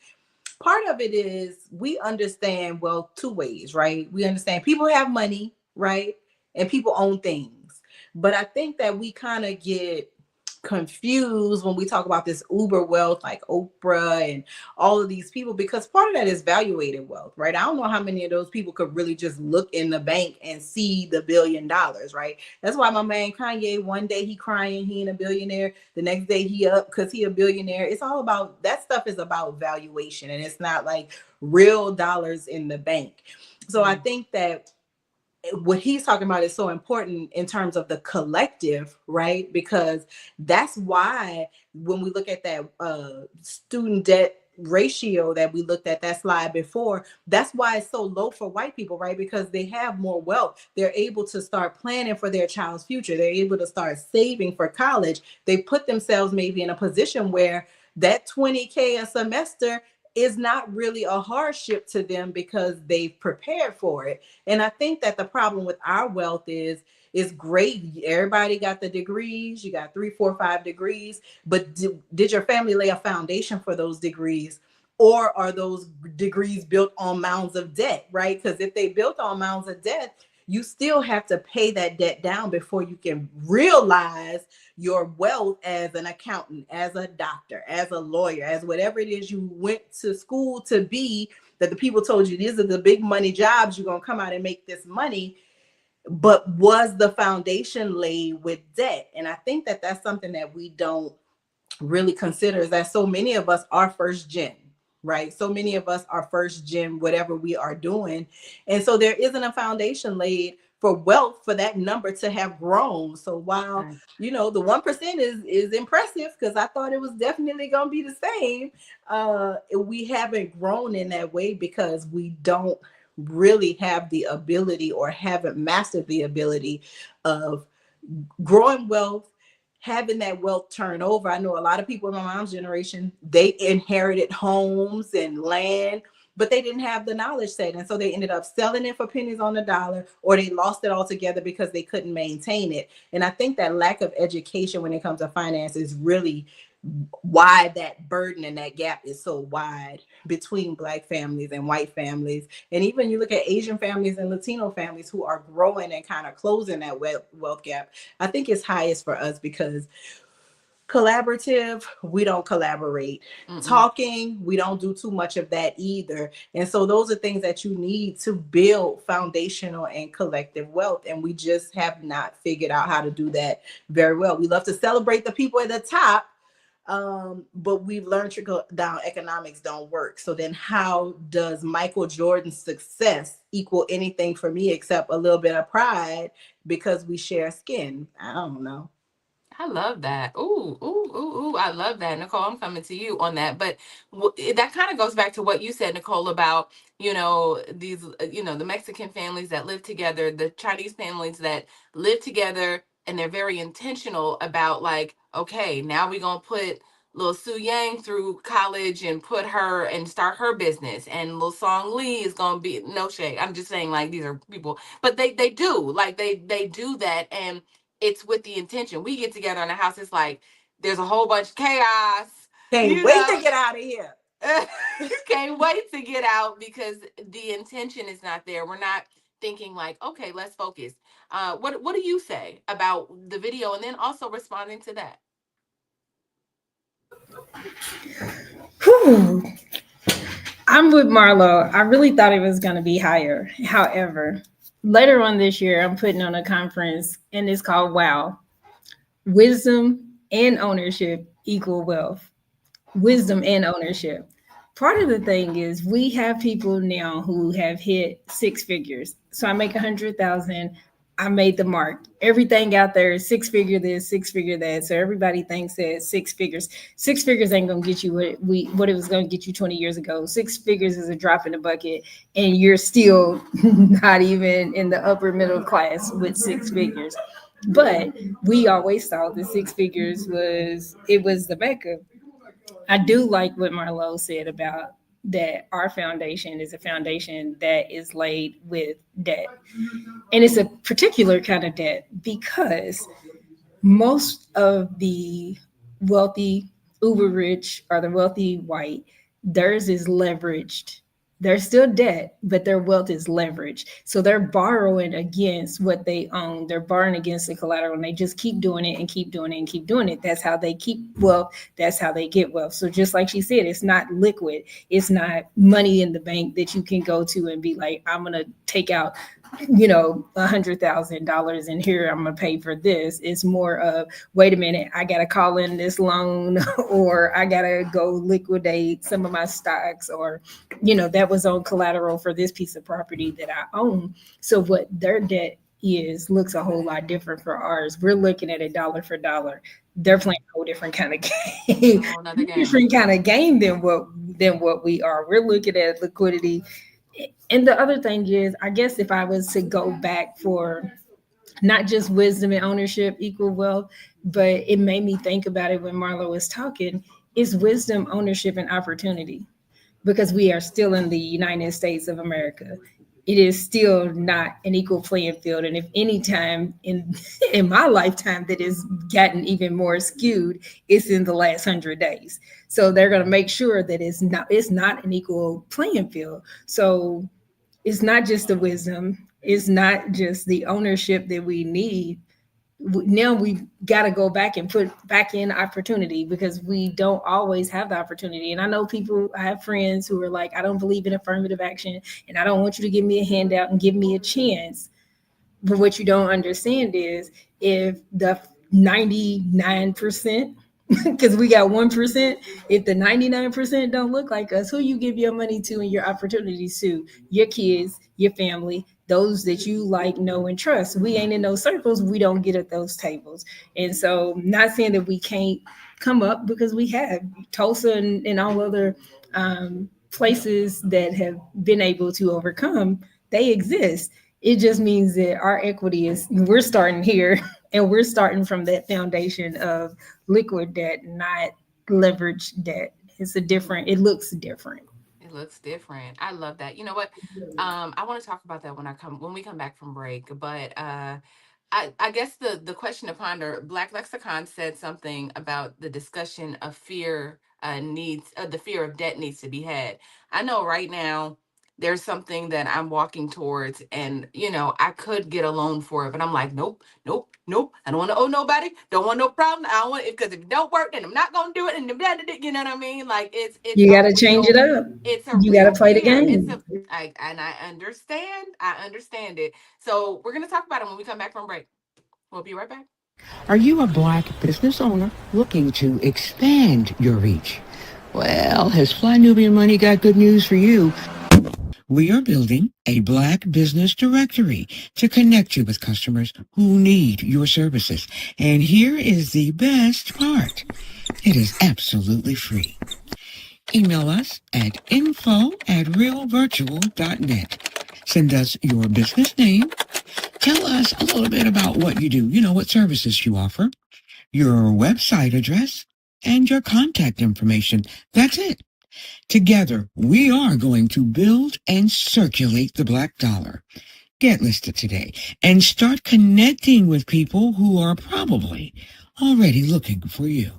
part of it is we understand, well, two ways, right? We understand people have money, right? And people own things. But I think that we kind of get confused when we talk about this uber wealth like Oprah and all of these people, because part of that is valuated wealth, right? I don't know how many of those people could really just look in the bank and see the $1 billion, right? That's why my man Kanye, one day he crying, he ain't a billionaire. The next day he up because he a billionaire. It's all about, that stuff is about valuation, and it's not like real dollars in the bank. So I think that what he's talking about is so important in terms of the collective, right? Because that's why when we look at that student debt ratio that we looked at that slide before, that's why it's so low for white people, right? Because they have more wealth. They're able to start planning for their child's future. They're able to start saving for college. They put themselves maybe in a position where that $20K a semester is not really a hardship to them because they've prepared for it. And I think that the problem with our wealth is great. Everybody got the degrees. You got 3, 4, 5 degrees, but did your family lay a foundation for those degrees? Or are those degrees built on mounds of debt, right? Because if they built on mounds of debt, you still have to pay that debt down before you can realize your wealth as an accountant, as a doctor, as a lawyer, as whatever it is you went to school to be, that the people told you these are the big money jobs, you're going to come out and make this money. But was the foundation laid with debt? And I think that that's something that we don't really consider, is that so many of us are first gen, right? So many of us are first gen, whatever we are doing. And so there isn't a foundation laid for wealth for that number to have grown. So while Right. the 1% is impressive, because I thought it was definitely gonna be the same, we haven't grown in that way because we don't really have the ability or haven't mastered the ability of growing wealth, having that wealth turnover. I know a lot of people in my mom's generation, they inherited homes and land, but they didn't have the knowledge set. And so they ended up selling it for pennies on the dollar, or they lost it altogether because they couldn't maintain it. And I think that lack of education when it comes to finance is really why that burden and that gap is so wide between Black families and white families. And even you look at Asian families and Latino families who are growing and kind of closing that wealth gap. I think it's highest for us because collaborative, we don't collaborate. Talking, we don't do too much of that either. And so those are things that you need to build foundational and collective wealth. And we just have not figured out how to do that very well. We love to celebrate the people at the top, but we've learned trickle down economics don't work. So then how does Michael Jordan's success equal anything for me except a little bit of pride because we share skin? I don't know. I love that. Ooh, ooh, ooh, ooh. I love that. Nichole, I'm coming to you on that. But that kind of goes back to what you said, Nichole, about, these, the Mexican families that live together, the Chinese families that live together, and they're very intentional about like, okay, now we're going to put little Su Yang through college and put her and start her business. And little Song Lee is going to be, no shade. I'm just saying like, these are people, but they do like, they do that. And it's with the intention. We get together in the house, it's like there's a whole bunch of chaos. Can't wait to get out of here. Can't wait to get out because the intention is not there. We're not thinking like, okay, let's focus. What do you say about the video, and then also responding to that? Whew. I'm with Marlo. I really thought it was going to be higher. However, later on this year, I'm putting on a conference, and it's called WOW. Wisdom and ownership equal wealth. Wisdom and ownership. Part of the thing is we have people now who have hit six figures. So I make 100,000. I made the mark. Everything out there is six figure this, six figure that. So everybody thinks that six figures. Six figures ain't gonna get you what it was gonna get you 20 years ago. Six figures is a drop in the bucket, and you're still not even in the upper middle class with six figures. But we always thought that six figures was the mecca. I do like what Marlo said about that our foundation is a foundation that is laid with debt. And it's a particular kind of debt because most of the wealthy, uber rich, or the wealthy white, theirs is leveraged. They're still debt, but their wealth is leveraged. So they're borrowing against what they own. They're borrowing against the collateral, and they just keep doing it and keep doing it and keep doing it. That's how they keep wealth. That's how they get wealth. So just like she said, it's not liquid. It's not money in the bank that you can go to and be like, I'm going to take out $100,000 and here I'm gonna pay for this. It's more of, wait a minute, I gotta call in this loan or I gotta go liquidate some of my stocks, or that was on collateral for this piece of property that I own. So what their debt looks a whole lot different for ours. We're looking at it dollar for dollar. They're playing a whole different kind of game, different kind of game than what we are. We're looking at liquidity. And the other thing is, I guess if I was to go back for not just wisdom and ownership equal wealth, but it made me think about it when Marlo was talking, is wisdom, ownership, and opportunity. Because we are still in the United States of America. It is still not an equal playing field. And if any time in my lifetime that has gotten even more skewed, it's in the last 100 days. So they're going to make sure that it's not an equal playing field. So it's not just the wisdom. It's not just the ownership that we need. Now we've got to go back and put back in opportunity because we don't always have the opportunity. And I know I have friends who are like, I don't believe in affirmative action and I don't want you to give me a handout and give me a chance. But what you don't understand is if the 99% because we got 1%. If the 99% don't look like us, who you give your money to and your opportunities to? Your kids, your family, those that you like, know, and trust. We ain't in those circles. We don't get at those tables. And so, not saying that we can't come up, because we have Tulsa and all other places that have been able to overcome. They exist. It just means that our equity is, we're starting here and we're starting from that foundation of liquid debt, not leverage debt. It looks different. It looks different. I love that. You know what? I want to talk about that when we come back from break. But I guess the question to ponder. Black Lexicon said something about the discussion of fear needs the fear of debt needs to be had. I know right now there's something that I'm walking towards, and I could get a loan for it, but I'm like, nope, nope, nope. I don't want to owe nobody. Don't want no problem. I don't want it, because if it don't work, then I'm not gonna do it. And you know what I mean? Like it's You a got to change real it up. it's a You got to real play the fear. game. I understand. I understand it. So we're gonna talk about it when we come back from break. We'll be right back. Are you a Black business owner looking to expand your reach? Well, has Fly Nubian Money got good news for you? We are building a Black business directory to connect you with customers who need your services. And here is the best part. It is absolutely free. Email us at info@realvirtual.net. Send us your business name. Tell us a little bit about what you do, what services you offer, your website address, and your contact information. That's it. Together, we are going to build and circulate the Black dollar. Get listed today and start connecting with people who are probably already looking for you.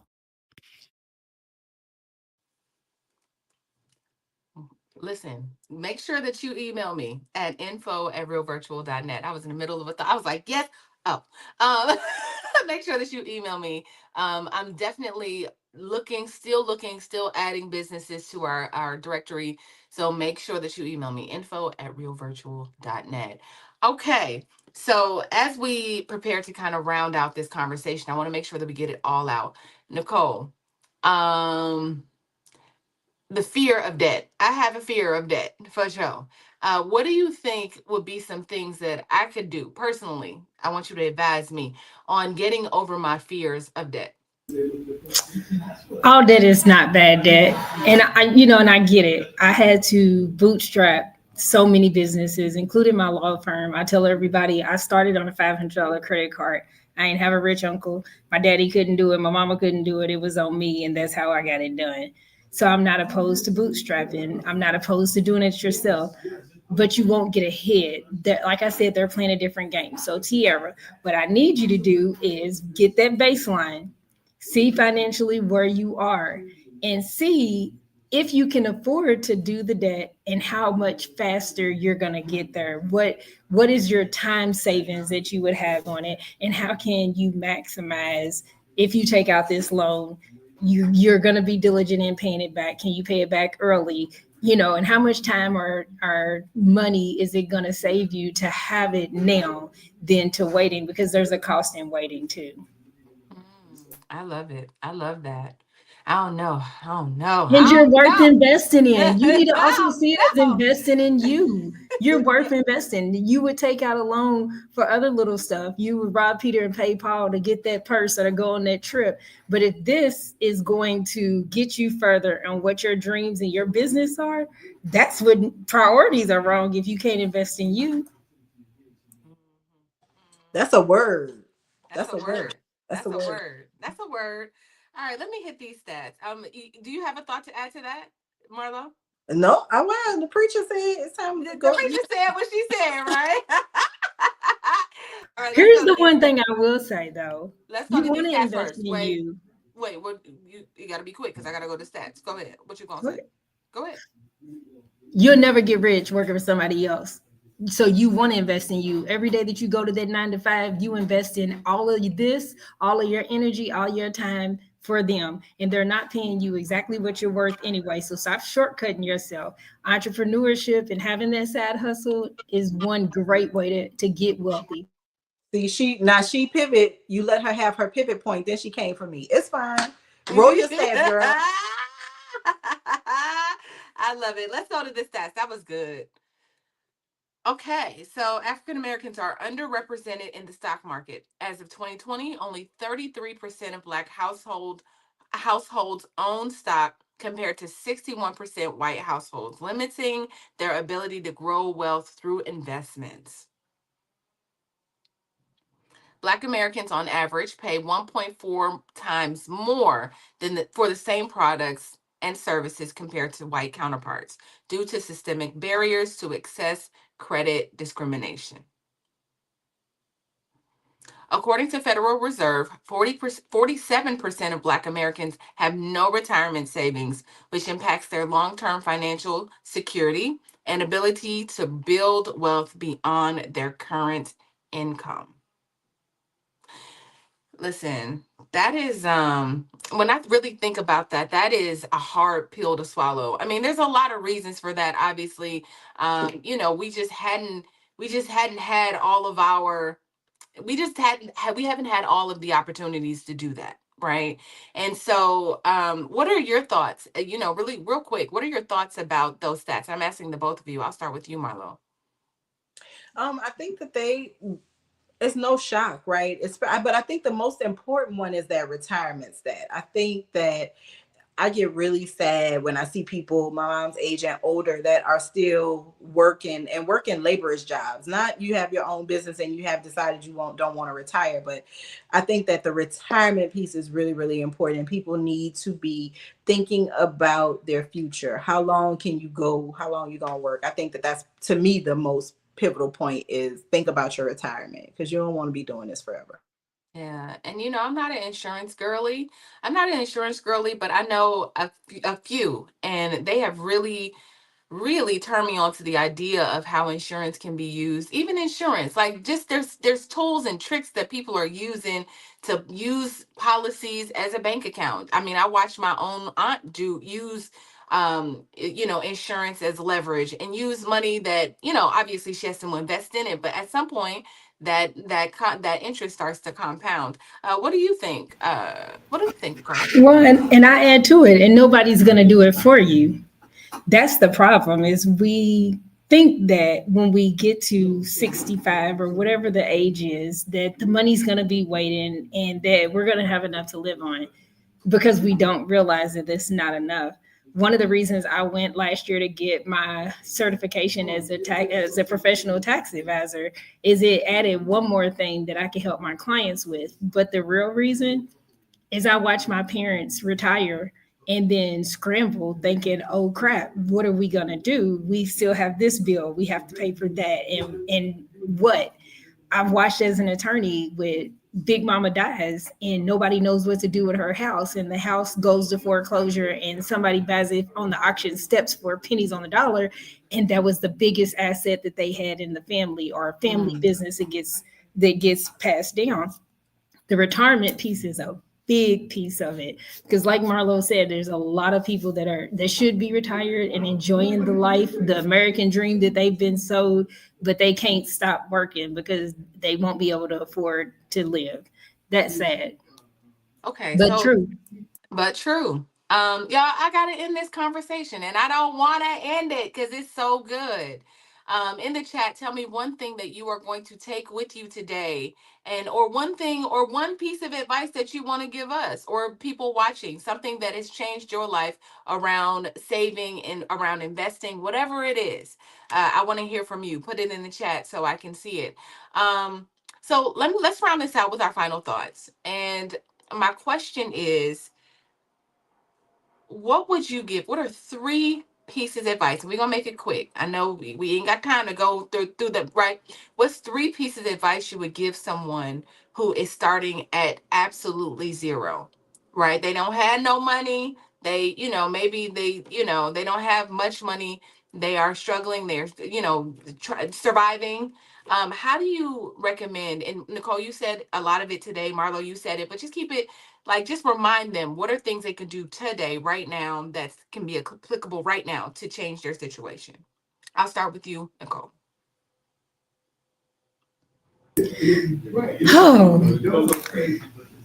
Listen, make sure that you email me at info@realvirtual.net. I was in the middle of a thought. I was like, yes. Oh, um, make sure that you email me. I'm definitely still adding businesses to our directory. So make sure that you email me, info@realvirtual.net. Okay. So as we prepare to kind of round out this conversation, I want to make sure that we get it all out. Nichole, um, the fear of debt. I have a fear of debt for sure. What do you think would be some things that I could do personally? I want you to advise me on getting over my fears of debt. All debt is not bad debt. And I get it. I had to bootstrap so many businesses, including my law firm. I tell everybody I started on a $500 credit card. I ain't have a rich uncle. My daddy couldn't do it. My mama couldn't do it. It was on me. And that's how I got it done. So I'm not opposed to bootstrapping. I'm not opposed to doing it yourself, but you won't get ahead. Like I said, they're playing a different game. So Tierra, what I need you to do is get that baseline, see financially where you are, and see if you can afford to do the debt and how much faster you're going to get there. What is your time savings that you would have on it, and how can you maximize if you take out this loan? You're going to be diligent in paying it back. Can you pay it back early? And how much time or money is it going to save you to have it now than to waiting, because there's a cost in waiting too. I love it. I love that. I don't know. I don't know. And I you're don't worth know. investing in. You need to also I see it as don't know. investing in you. You're worth investing. You would take out a loan for other little stuff. You would rob Peter and pay Paul to get that purse or to go on that trip. But if this is going to get you further on what your dreams and your business are, that's what priorities are wrong if you can't invest in you. That's a word. That's a word. That's a word. That's a word. All right, let me hit these stats. Do you have a thought to add to that, Marlo? No, I was. The preacher said it's time to go. The preacher said what she said, right? All right, Here's the one thing I will say though. Let's go You to want these to stats invest first. in you. Wait, what you got to be quick because I got to go to stats. Go ahead. What you going to say? Go ahead. You'll never get rich working for somebody else. So you want to invest in you. Every day that you go to that 9 to 5, you invest in all of this, all of your energy, all your time for them. And they're not paying you exactly what you're worth anyway. So stop shortcutting yourself. Entrepreneurship and having that side hustle is one great way to get wealthy. See, she pivot. You let her have her pivot point. Then she came for me. It's fine. Roll your stats, girl. I love it. Let's go to the stats. That was good. Okay, so African Americans are underrepresented in the stock market. As of 2020, only 33% of Black households own stock compared to 61% white households, limiting their ability to grow wealth through investments. Black Americans on average pay 1.4 times more for the same products and services compared to white counterparts due to systemic barriers to access credit discrimination. According to Federal Reserve, 47% of Black Americans have no retirement savings, which impacts their long-term financial security and ability to build wealth beyond their current income. Listen, that is when I really think about that, that is a hard pill to swallow. I mean, there's a lot of reasons for that. Obviously, we just hadn't had all of our we haven't had all of the opportunities to do that, right? And so what are your thoughts? Really real quick, what are your thoughts about those stats? I'm asking the both of you. I'll start with you, Marlo. I think that it's no shock, right? But I think the most important one is that retirement stat. I think that I get really sad when I see people my mom's age and older that are still working laborious jobs. Not you have your own business and you have decided you don't want to retire, but I think that the retirement piece is really, really important. People need to be thinking about their future. How long can you go? How long you gonna work? I think that that's, to me, the most pivotal point is think about your retirement, because you don't want to be doing this forever. Yeah, and I'm not an insurance girly. But I know a few, and they have really turned me on to the idea of how insurance can be used. Even insurance, like, just there's tools and tricks that people are using to use policies as a bank account. I mean, I watched my own aunt use insurance as leverage and use money that, obviously she has to invest in it, but at some point that interest starts to compound. What do you think? Nicole? Well, and I add to it, and nobody's going to do it for you. That's the problem, is we think that when we get to 65 or whatever the age is, that the money's going to be waiting and that we're going to have enough to live on, because we don't realize that it's not enough. One of the reasons I went last year to get my certification as a professional tax advisor is it added one more thing that I can help my clients with. But the real reason is I watched my parents retire and then scramble thinking, oh crap, what are we gonna do? We still have this bill, we have to pay for that. And what I've watched as an attorney, with Big Mama dies and nobody knows what to do with her house, and the house goes to foreclosure and somebody buys it on the auction steps for pennies on the dollar, and that was the biggest asset that they had in the family or family business that gets passed down. The retirement piece is a big piece of it, because like Marlo said, there's a lot of people that should be retired and enjoying the life, the American dream that they've been sold, but they can't stop working because they won't be able to afford to live. That's sad. Okay, but true. But true. Y'all, I gotta end this conversation, and I don't want to end it because it's so good. In the chat, tell me one thing that you are going to take with you today, or one thing, or one piece of advice that you want to give us or people watching, something that has changed your life around saving and around investing, whatever it is. I want to hear from you. Put it in the chat so I can see it. So let's round this out with our final thoughts. And my question is, what would you give? What are 3 pieces of advice? We're gonna make it quick. I know we ain't got time to go through the right. What's 3 pieces of advice you would give someone who is starting at absolutely zero? Right? They don't have no money. They, maybe they don't have much money. They are struggling. They're, surviving. How do you recommend? And Nichole, you said a lot of it today. Marlo, you said it, but just keep it, like, just remind them, what are things they could do today, right now, that can be applicable right now to change their situation. I'll start with you, Nichole. Oh,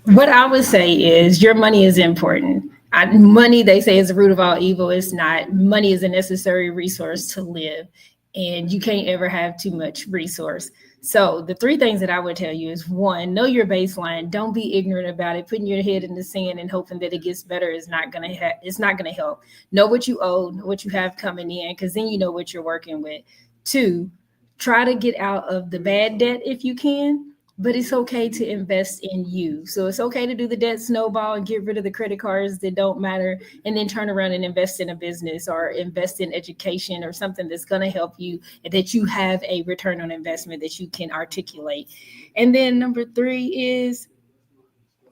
What I would say is your money is important. Money, they say, is the root of all evil. It's not. Money is a necessary resource to live, and you can't ever have too much resource. So the three things that I would tell you is one, know your baseline. Don't be ignorant about it. Putting your head in the sand and hoping that it gets better is not gonna it's not gonna help. Know what you owe, know what you have coming in, because then you know what you're working with. Two, try to get out of the bad debt if you can, but it's okay to invest in you. So it's okay to do the debt snowball and get rid of the credit cards that don't matter, and then turn around and invest in a business or invest in education or something that's going to help you, and that you have a return on investment that you can articulate. And then number three is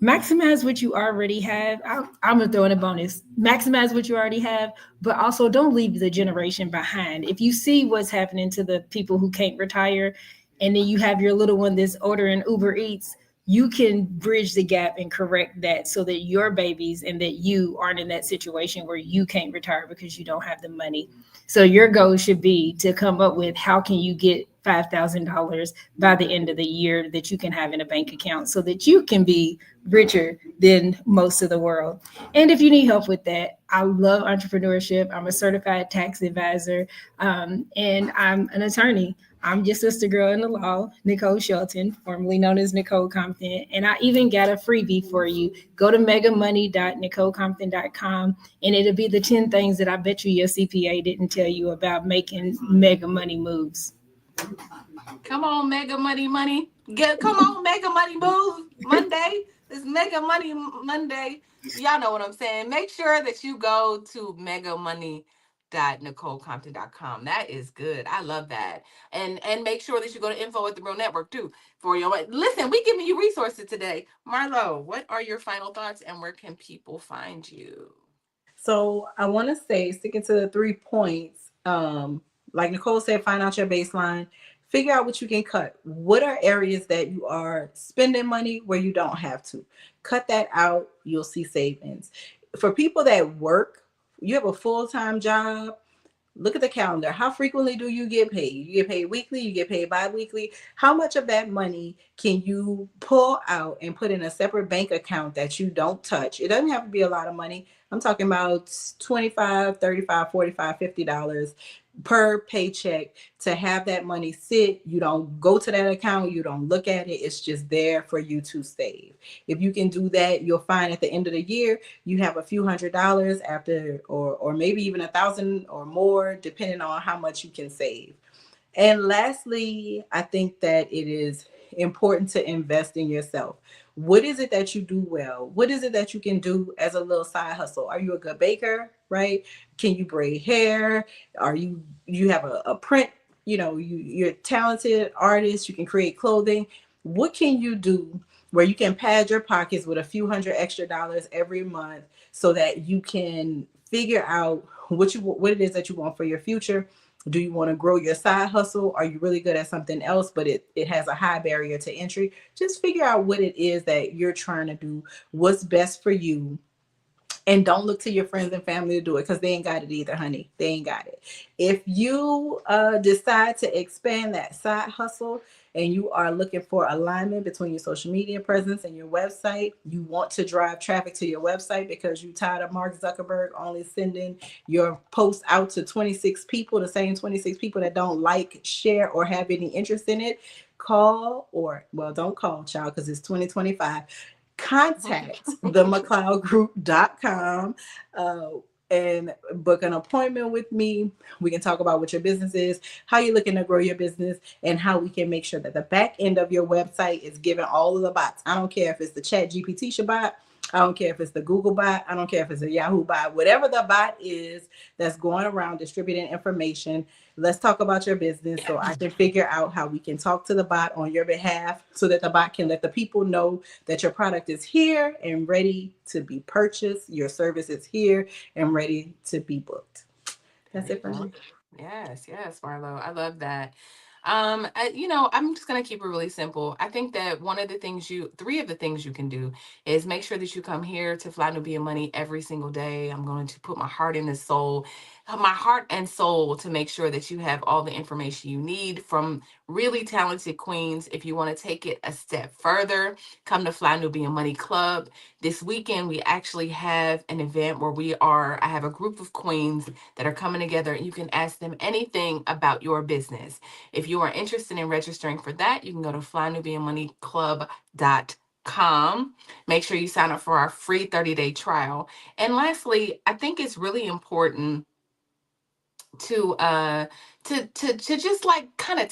maximize what you already have. I'm gonna throw in a bonus. Maximize what you already have, but also don't leave the generation behind. If you see what's happening to the people who can't retire, and then you have your little one that's ordering Uber Eats, you can bridge the gap and correct that so that your babies and that you aren't in that situation where you can't retire because you don't have the money. So your goal should be to come up with how can you get $5,000 by the end of the year that you can have in a bank account so that you can be richer than most of the world. And if you need help with that, I love entrepreneurship. I'm a certified tax advisor, and I'm an attorney. I'm your sister girl in the law, Nichole, formerly known as Nichole Compton. And I even got a freebie for you. Go to megamoney.nicholecompton.com, and it'll be the 10 things that I bet you your CPA didn't tell you about making mega money moves. Come on, Mega Money Money. Come on, Mega Money Move Monday. It's Mega Money Monday. Y'all know what I'm saying. Make sure that you go to megamoney.nicholecompton.com. That is good. I love that. And make sure that you go to info at the Real Network too for your. Listen, we giving you resources today. Marlo, what are your final thoughts and where can people find you? So I want to say, sticking to the 3 points, like Nichole said, find out your baseline, figure out what you can cut. What are areas that you are spending money where you don't have to? Cut that out, you'll see savings. For people that work, you have a full-time job, look at the calendar. How frequently do you get paid? You get paid weekly, you get paid bi-weekly. How much of that money can you pull out and put in a separate bank account that you don't touch? It doesn't have to be a lot of money. I'm talking about $25, $35, $45, $50 per paycheck to have that money sit. You don't go to that account, you don't look at it. It's just there for you to save. If you can do that, you'll find at the end of the year, you have a few $100s after, or maybe even $1,000 or more, depending on how much you can save. And lastly, I think that it is important to invest in yourself. What is it that you do well? What is it that you can do as a little side hustle? Are you a good baker, right? Can you braid hair? Are you have a print, you're a talented artist, you can create clothing. What can you do where you can pad your pockets with a few hundred extra dollars every month so that you can figure out what it is that you want for your future? Do you want to grow your side hustle? Are you really good at something else, but it has a high barrier to entry? Just figure out what it is that you're trying to do, what's best for you. And don't look to your friends and family to do it because they ain't got it either, honey. They ain't got it. If you decide to expand that side hustle and you are looking for alignment between your social media presence and your website, you want to drive traffic to your website because you're tired of Mark Zuckerberg only sending your posts out to 26 people, the same 26 people that don't like, share, or have any interest in it. Don't call, child, because it's 2025. Contact themcleodgroup.com and book an appointment with me. We can talk about what your business is, how you're looking to grow your business, and how we can make sure that the back end of your website is given all of the bots. I don't care if it's the Chat GPT bot. I don't care if it's the Google bot. I don't care if it's a Yahoo bot. Whatever the bot is that's going around distributing information, let's talk about your business so I can figure out how we can talk to the bot on your behalf so that the bot can let the people know that your product is here and ready to be purchased. Your service is here and ready to be booked. That's it for me. Yes, Marlo. I love that. I'm just gonna keep it really simple. I think that three of the things you can do is make sure that you come here to Fly Nubian Money every single day. I'm going to put my heart and soul my heart and soul to make sure that you have all the information you need from really talented queens. If you want to take it a step further, come to Fly Nubian Money Club. This weekend, we actually have an event where I have a group of queens that are coming together, and you can ask them anything about your business. If you are interested in registering for that, you can go to flynubianmoneyclub.com. Make sure you sign up for our free 30-day trial. And lastly, I think it's really important to just like kind of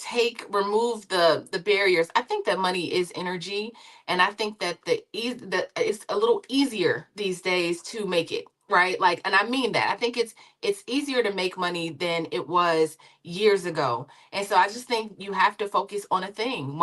remove the barriers. I think that money is energy, and I think that that it's a little easier these days to make it, right? Like, and I mean that. I think it's easier to make money than it was years ago. And so I just think you have to focus on a thing.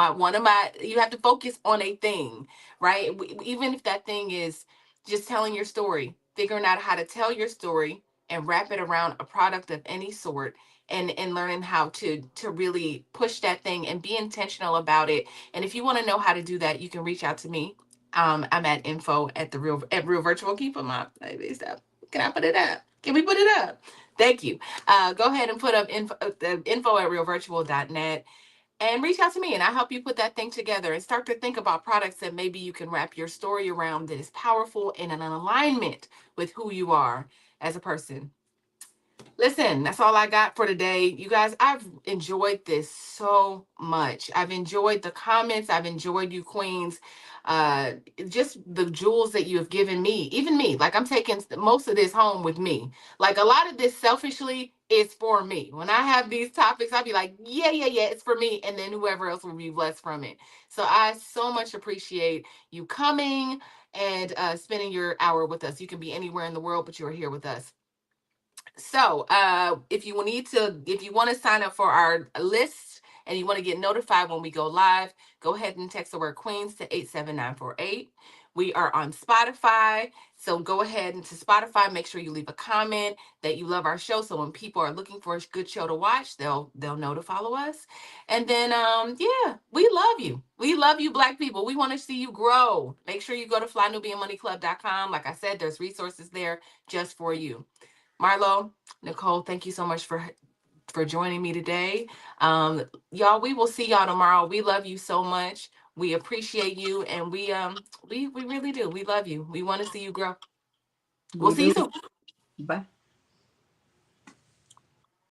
You have to focus on a thing, right? Even if that thing is just telling your story, figuring out how to tell your story and wrap it around a product of any sort, and learning how to really push that thing and be intentional about it. And if you want to know how to do that, you can reach out to me. I'm at info at real virtual. Keep them up. Stop. Can I put it up? Can we put it up? Thank you. Go ahead and put up info at realvirtual.net and reach out to me, and I'll help you put that thing together and start to think about products that maybe you can wrap your story around that is powerful and in an alignment with who you are as a person. Listen, that's all I got for today. You guys, I've enjoyed this so much. I've enjoyed the comments. I've enjoyed you queens. Just the jewels that you have given me, even me. Like, I'm taking most of this home with me. Like, a lot of this selfishly is for me. When I have these topics, I'll be like, yeah, it's for me. And then whoever else will be blessed from it. So I so much appreciate you coming and spending your hour with us. You can be anywhere in the world, but you're here with us. So if you want to sign up for our list and you want to get notified when we go live, go ahead and text the word Queens to 87948. We are on Spotify. So go ahead into Spotify. Make sure you leave a comment that you love our show. So when people are looking for a good show to watch, they'll know to follow us. And then, yeah, we love you. We love you, Black people. We want to see you grow. Make sure you go to flynubianmoneyclub.com. Like I said, there's resources there just for you. Marlo, Nichole, thank you so much for joining me today. Y'all, we will see y'all tomorrow. We love you so much. We appreciate you, and we really do. We love you. We want to see you grow. We'll see you soon. Bye.